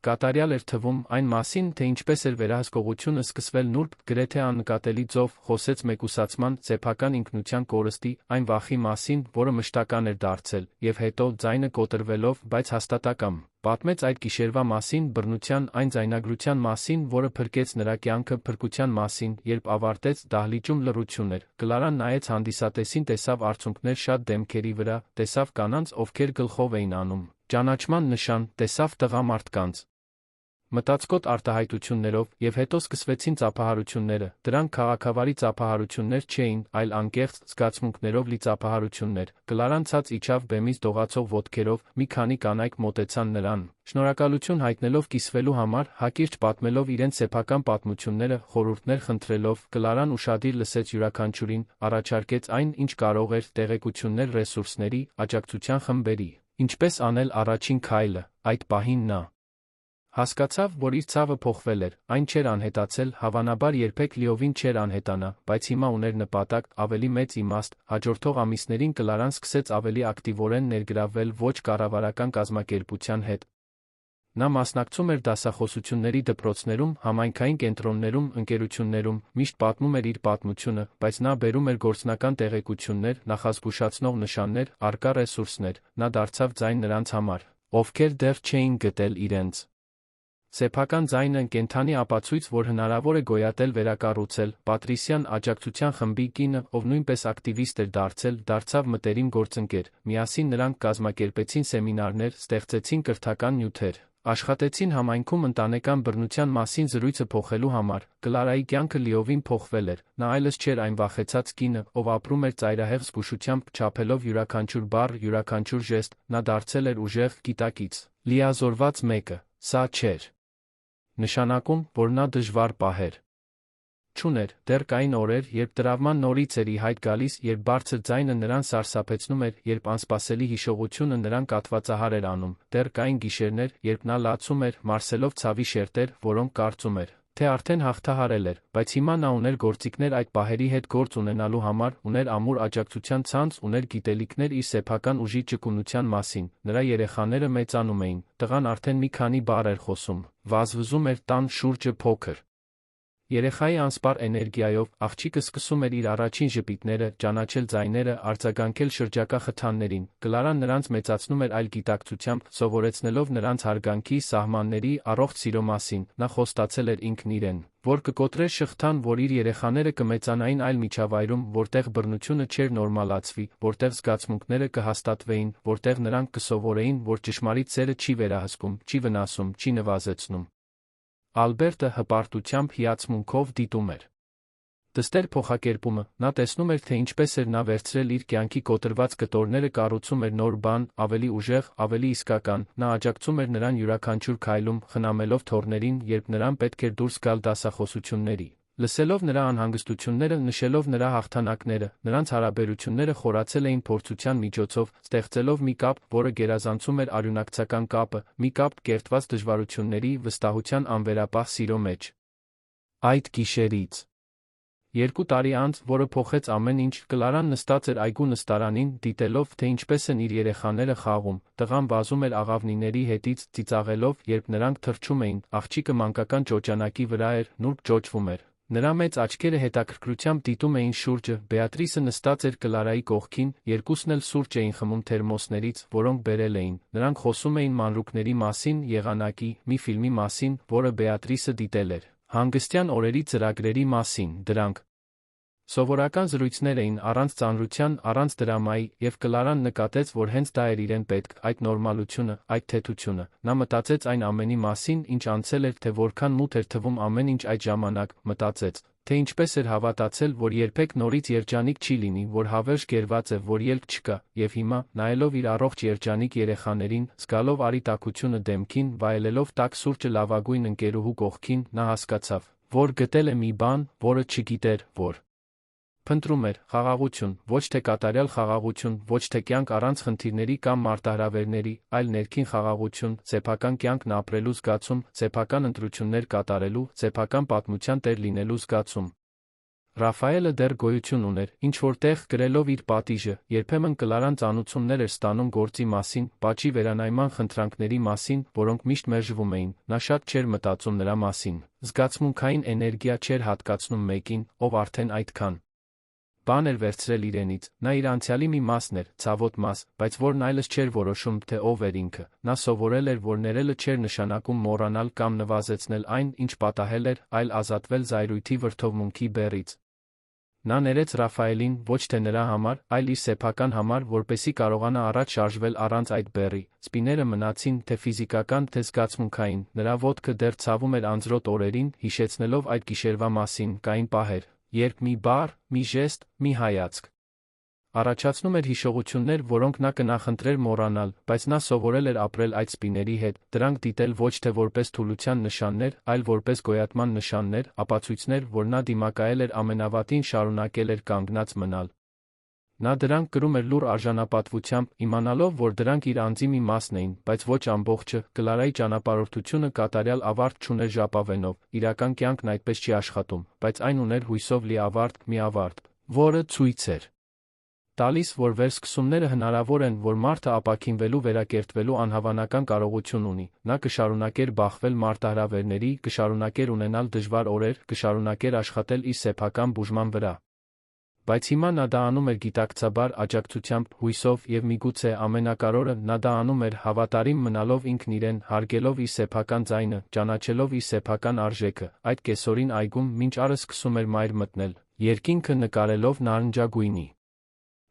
կատարյալ էր թվում, այն մասին, թե ինչպես էր վերահսկողությունը սկսվել նուրբ, գրեթե աննկատելի ձով, խոսեց մեկուսացման, սեփական ինքնության կորստի, այն վախի մասին, որը մշտական էր դարձել, եւ հետո, ձայնը կոտրվելով, բայց հաստատակամ, պատմեց այդ գիշերվա մասին, բռնության, այն ձայնագրության մասին, որը փրկեց նրա կյանքը, փրկության մասին, երբ ավարտեց, դահլիճում լռություն էր, Կլարան նայեց հանդիսատեսին, տեսավ արցունքներ շատ դեմքերի վրա, տեսավ կանանց, ովքեր գլխով էին անում, ճանաչման նշան, տեսավ տղամարդկանց մտածկոտ արտահայտություններով, եւ հետո սկսվեցին ծափահարությունները, դրանք քաղաքավարի ծափահարություններ չէին, այլ անկեղծ զգացմունքներով լի ծափահարություններ, Կլարան ցած իջավ բեմից դողացող ոտքերով, մի քանի կանայք մոտեցան նրան, շնորհակալություն հայտնելով կիսվելու համար, հակիրճ պատմելով իրենց սեփական պատմությունները, խորհուրդներ խնդրելով, Կլարան ուշադիր լսեց յուրաքանչյուրին, առաջարկեց այն, ինչ կարող էր, տեղեկություններ ռեսուրսների, աջակցության խմբերի, ինչպես անել առաջին քայլը, այդ պահին նա հասկացավ, որ իր ցավը փոխվել էր, այն չէր անհետացել, հավանաբար երբեք լիովին չէր անհետանա, բայց հիմա ուներ նպատակ, ավելի մեծ իմաստ, հաջորդող ամիսներին Կլարան սկսեց ավելի ակտիվորեն ներգրավվել ոչ կառավարական կազմակերպության հետ։ Նա մասնակցում էր դասախոսությունների դպրոցներում, համայնքային կենտրոններում, ընկերություններում, միշտ պատմում էր իր պատմությունը, բայց նա բերում էր գործնական տեղեկություններ, նախազգուշացնող նշաններ, առկա ռեսուրսներ, նա դարձավ ձայն նրանց համար, ովքեր դեռ չէին գտել իրենց սեփական ձայնը, կենդանի ապացույց, որ հնարավոր է գոյատել վերակառուցել, Պատրիսյան աջակցության խմբի կինը, ով նույնպես ակտիվիստ էր դարձել, դարձավ մտերիմ գործընկեր, միասին նրանք կազմակերպեցին սեմինարներ, ստեղծեցին կրթական նյութեր, աշխատեցին համայնքում ընտանեկան բռնության մասին զրույցը փոխելու համար, Կլարայի կյանքը լիովին փոխվել էր, նա այլևս չէր այն վախեցած կինը, ով ապրում էր ծայրահեղ զգուշությամբ, չափելով յուրաքանչյուր բառ, յուրաքանչյուր ժեստ, նա դարձել էր ուժեղ, գիտակից, լիազորված մեկը, սա չէր նշանակում, որ նա դժվար պահեր չուներ, դեռ կային օրեր, երբ տրավման նորից էր ի հայտ գալիս, երբ բարձր ձայնը նրան սարսափեցնում էր, երբ անսպասելի հիշողությունը նրան կաթվածահար էր անում, դեռ կային գիշերներ, երբ նա լացում էր, մարսելով ցավի շերտեր, որոնք կարծում էր, թե արդեն հաղթահարել էր, բայց հիմա նա ուներ գործիքներ այդ պահերի հետ գործ ունենալու համար, ուներ ամուր աջակցության ցանց, ուներ գիտելիքներ իր սեփական ուժի ճկունության մասին, նրա երեխաները մեծանում էին, տղան արդեն մի քանի բառ էր խոսում, վազվզում էր տան շուրջը փոքր Երեխայի անսպառ էներգիայով աղջիկը սկսում էր իր առաջին ժպիտները, ճանաչել ձայները, արձագանքել շրջակա խթաններին, Կլարան նրանց մեծացնում էր այլ գիտակցությամբ, սովորեցնելով նրանց հարգանքի, սահմանների, առողջ սիրո մասին, նա խոստացել էր ինքն իրեն, որ կկոտրեր շղթան, որ իր երեխաները կմեծանային այլ միջավայրում, որտեղ բռնությունը չէր նորմալացվի, որտեղ զգացմունքները կհաստատվեին, որտեղ նրանք կսովորեին, որ ճշմարիտ սերը չի վերահսկում, չի վնասում, չի նվազեցնում։ Ալբերտը հպարտությամբ հիացմունքով դիտում էր դստեր փոխակերպումը, նա տեսնում էր, թե ինչպես էր նա վերցրել իր կյանքի կոտրված կտորները կառուցում էր նոր բան, ավելի ուժեղ, ավելի իսկական, նա աջակցում էր նրան յուրաքանչյուր քայլում, խնամելով թոռներին, երբ նրան պետք էր դուրս գալ դասախոսությունների, լսելով նրա անհանգստությունները, նշելով նրա հաղթանակները, նրանց հարաբերությունները խորացել էին փորձության միջոցով, ստեղծելով մի կապ, որը գերազանցում էր արյունակցական կապը, մի կապ կերտված դժվարությունների, վստահության անվերապահ սիրո մեջ։ Այդ գիշերից 2 տարի անց, որը փոխեց ամեն ինչ, Կլարան նստած էր այգու նստարանին, դիտելով, թե ինչպես են իր երեխաները խաղում, տղան վազում էր աղավնիների հետից, ծիծաղելով, երբ նրանք թռչում էին, աղջիկը մանկական ճոճանակի վրա էր, նուրբ ճոճվում էր։ Նրա մեծ աչքերը հետաքրքրությամբ դիտում էին շուրջը, Բեատրիսը նստած էր Կլարայի կողքին, երկուսն էլ սուրճ էին խմում թերմոսներից, որոնք բերել էին, նրանք խոսում էին մանրուքների մասին, եղանակի, մի ֆիլմի մասին, որը Բեատրիսը դիտել էր, հանգստյան օրերի ծրագրերի մասին, դրանք սովորական զրույցներ էին, առանց ծանրության, առանց դրամայի, եւ Կլարան նկատեց, որ հենց դա էր իրեն պետք, այդ նորմալությունը, այդ թեթությունը, նա մտածեց այն ամենի մասին, ինչ անցել էր, թե որքան մութ էր թվում ամեն ինչ այդ ժամանակ, մտածեց, թե ինչպես էր հավատացել, որ երբեք նորից երջանիկ չի լինի, որ հավերժ գերված է, որ ելք չկա, եւ հիմա, նայելով իր առողջ երջանիկ երեխաներին, զգալով արի տաքությունը դեմքին, վայելելով տաք սուրճը լավագույն ընկերուհու կողքին, նա հասկացավ, որ գտել է մի բան, որը չգիտեր, որ փնտրում էր, խաղաղություն, ոչ թե կատարյալ խաղաղություն, ոչ թե կյանք առանց խնդիրների կամ մարտահրավերների, այլ ներքին խաղաղություն, սեփական կյանքն ապրելու զգացում, սեփական ընտրություններ կատարելու, սեփական պատմության տեր լինելու զգացում։ Ռաֆայելը դեռ գոյություն ուներ, ինչ-որ տեղ գրելով իր պատիժը, երբեմն Կլարան ծանուցումներ էր ստանում գործի մասին, պատժի վերանայման խնդրանքների մասին, որոնք միշտ մերժվում էին, նա շատ չէր մտածում նրա մասին, զգացմունքային էներգիա չէր հատկացնում մեկին, ով արդեն այդքան բան էր վերցրել իրենից, նա իր անցյալի մի մասն էր, ցավոտ մաս, բայց որն այլս չէր որոշում, թե ով էր ինքը, նա սովորել էր, որ ներելը չէր նշանակում մոռանալ կամ նվազեցնել այն, ինչ պատահել էր, այլ ազատվել զայրույթի վրդովմունքի բեռից։ Նա ներեց Ռաֆայելին, ոչ թե նրա համար, այլ իր սեփական համար, որպեսզի կարողանա առաջ շարժվել առանց այդ բեռի, սպիները մնացին, թե ֆիզիկական, թե զգացմունքային, նրա ոտքը դեռ ցավում էր անձրոտ օրերին, հիշեցնելով այդ գիշերվա մասին, կային պահեր, երբ մի բառ, մի ժեստ, մի հայացք առաջացնում էր հիշողություններ, որոնք նա կնախընտրեր մոռանալ, բայց նա սովորել էր ապրել այդ սպիների հետ, դրանք դիտել ոչ թե որպես թուլության նշաններ, այլ որպես գոյատման նշաններ, ապացույցներ, որ նա դիմակայել էր ամենավատին, շարունակել էր կանգնած մնալ։ Նա դրանք կրում էր լուռ արժանապատվությամբ, իմանալով, որ դրանք իր անձի մի մասն էին, բայց ոչ ամբողջը, Կլարայի ճանապարհորդությունը կատարյալ ավարտ չուներ ժապավենով, իրական կյանքն այդպես չի աշխատում, բայց այն ուներ հույսով լի ավարտ, մի ավարտ, որը ցույց էր տալիս, որ վերսկսումները հնարավոր են, որ մարդը ապաքինվելու վերակերտվելու անհավանական կարողություն ունի, նա կշարունակեր բախվել մարտահրավերների, կշարունակեր ունենալ դժվար օրեր, կշարունակեր աշխատել իր սեփական բուժման վրա։ Բայց հիմա նա դա անում էր գիտակցաբար, աջակցությամբ, հույսով եւ միգուցե ամենակարևորը նա դա անում էր հավատարիմ մնալով ինքն իրեն, հարգելով իր սեփական ձայնը, ճանաչելով իր սեփական արժեքը, այդ կեսօրին այգում մինչ առը սկսում էր մայր մտնել, երկինքը նկարելով նարնջագույնի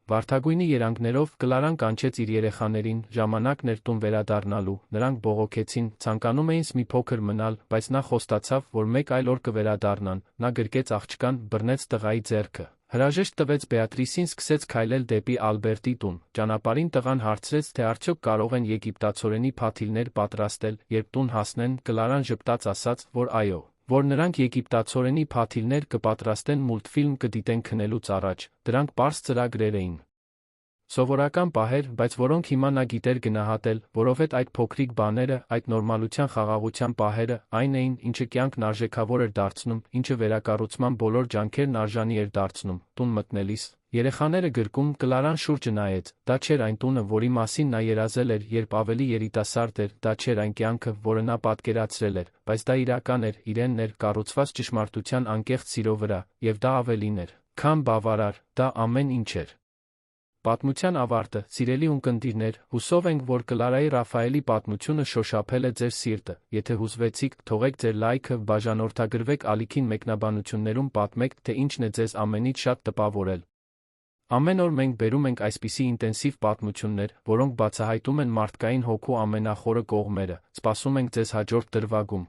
վարդագույնի երանգներով Կլարան կանչեց իր երեխաներին, ժամանակն էր տուն վերադառնալու, նրանք բողոքեցին, ցանկանում էին մի փոքր մնալ, բայց նա խոստացավ, որ մեկ այլ օր կվերադառնան, նա գրկեց աղջկան, բռնեց տղայի ձեռքը, հրաժեշտ տվեց Բեատրիսին, սկսեց քայլել դեպի Ալբերտի տուն, ճանապարհին տղան հարցրեց, թե արդյոք կարող են եգիպտացորենի փաթիլներ պատրաստել, երբ տուն հասնեն, Կլարան ժպտաց ասաց, որ այո, որ նրանք եգիպտացորենի փաթիլներ կպատրաստեն մուլտֆիլմ կդիտեն քնելուց առաջ, դրանք պարզ ծրագրեր էին։ Սովորական պահեր, բայց որոնք հիմա նա գիտեր գնահատել, որովհետև այդ փոքրիկ բաները, այդ նորմալության խաղաղության պահերը, այն էին, ինչը կյանքն արժեքավոր էր դարձնում, ինչը վերակառուցման բոլոր ջանքերն արժանի էր դարձնում։ Տուն մտնելիս երեխաները գրկում, Կլարան շուրջը նայեց, դա չէր այն տունը, որի մասին նա երազել էր, երբ ավելի երիտասարդ էր, դա չէր այն կյանքը, որը նա պատկերացրել էր, բայց դա իրական էր, իրենն էր, կառուցված ճշմարտության անկեղծ սիրո վրա, եւ դա ավելին էր, քան բավարար, դա ամեն ինչ էր։ Պատմության ավարտը, սիրելի ունկնդիրներ, հուսով ենք, որ Կլարայի Ռաֆայելի պատմությունը շոշափել է ձեր սիրտը, եթե հուզվեցիք, թողեք ձեր լայքը, բաժանորդագրվեք ալիքին մեկնաբանություններում պատմեք, թե ինչն է ձեզ ամենից շատ տպավորել։ Ամեն օր մենք բերում ենք այսպիսի ինտենսիվ պատմություններ, որոնք բացահայտում են մարդկային հոգու ամենախորը կողմերը, սպասում ենք ձեզ հաջորդ դրվագում։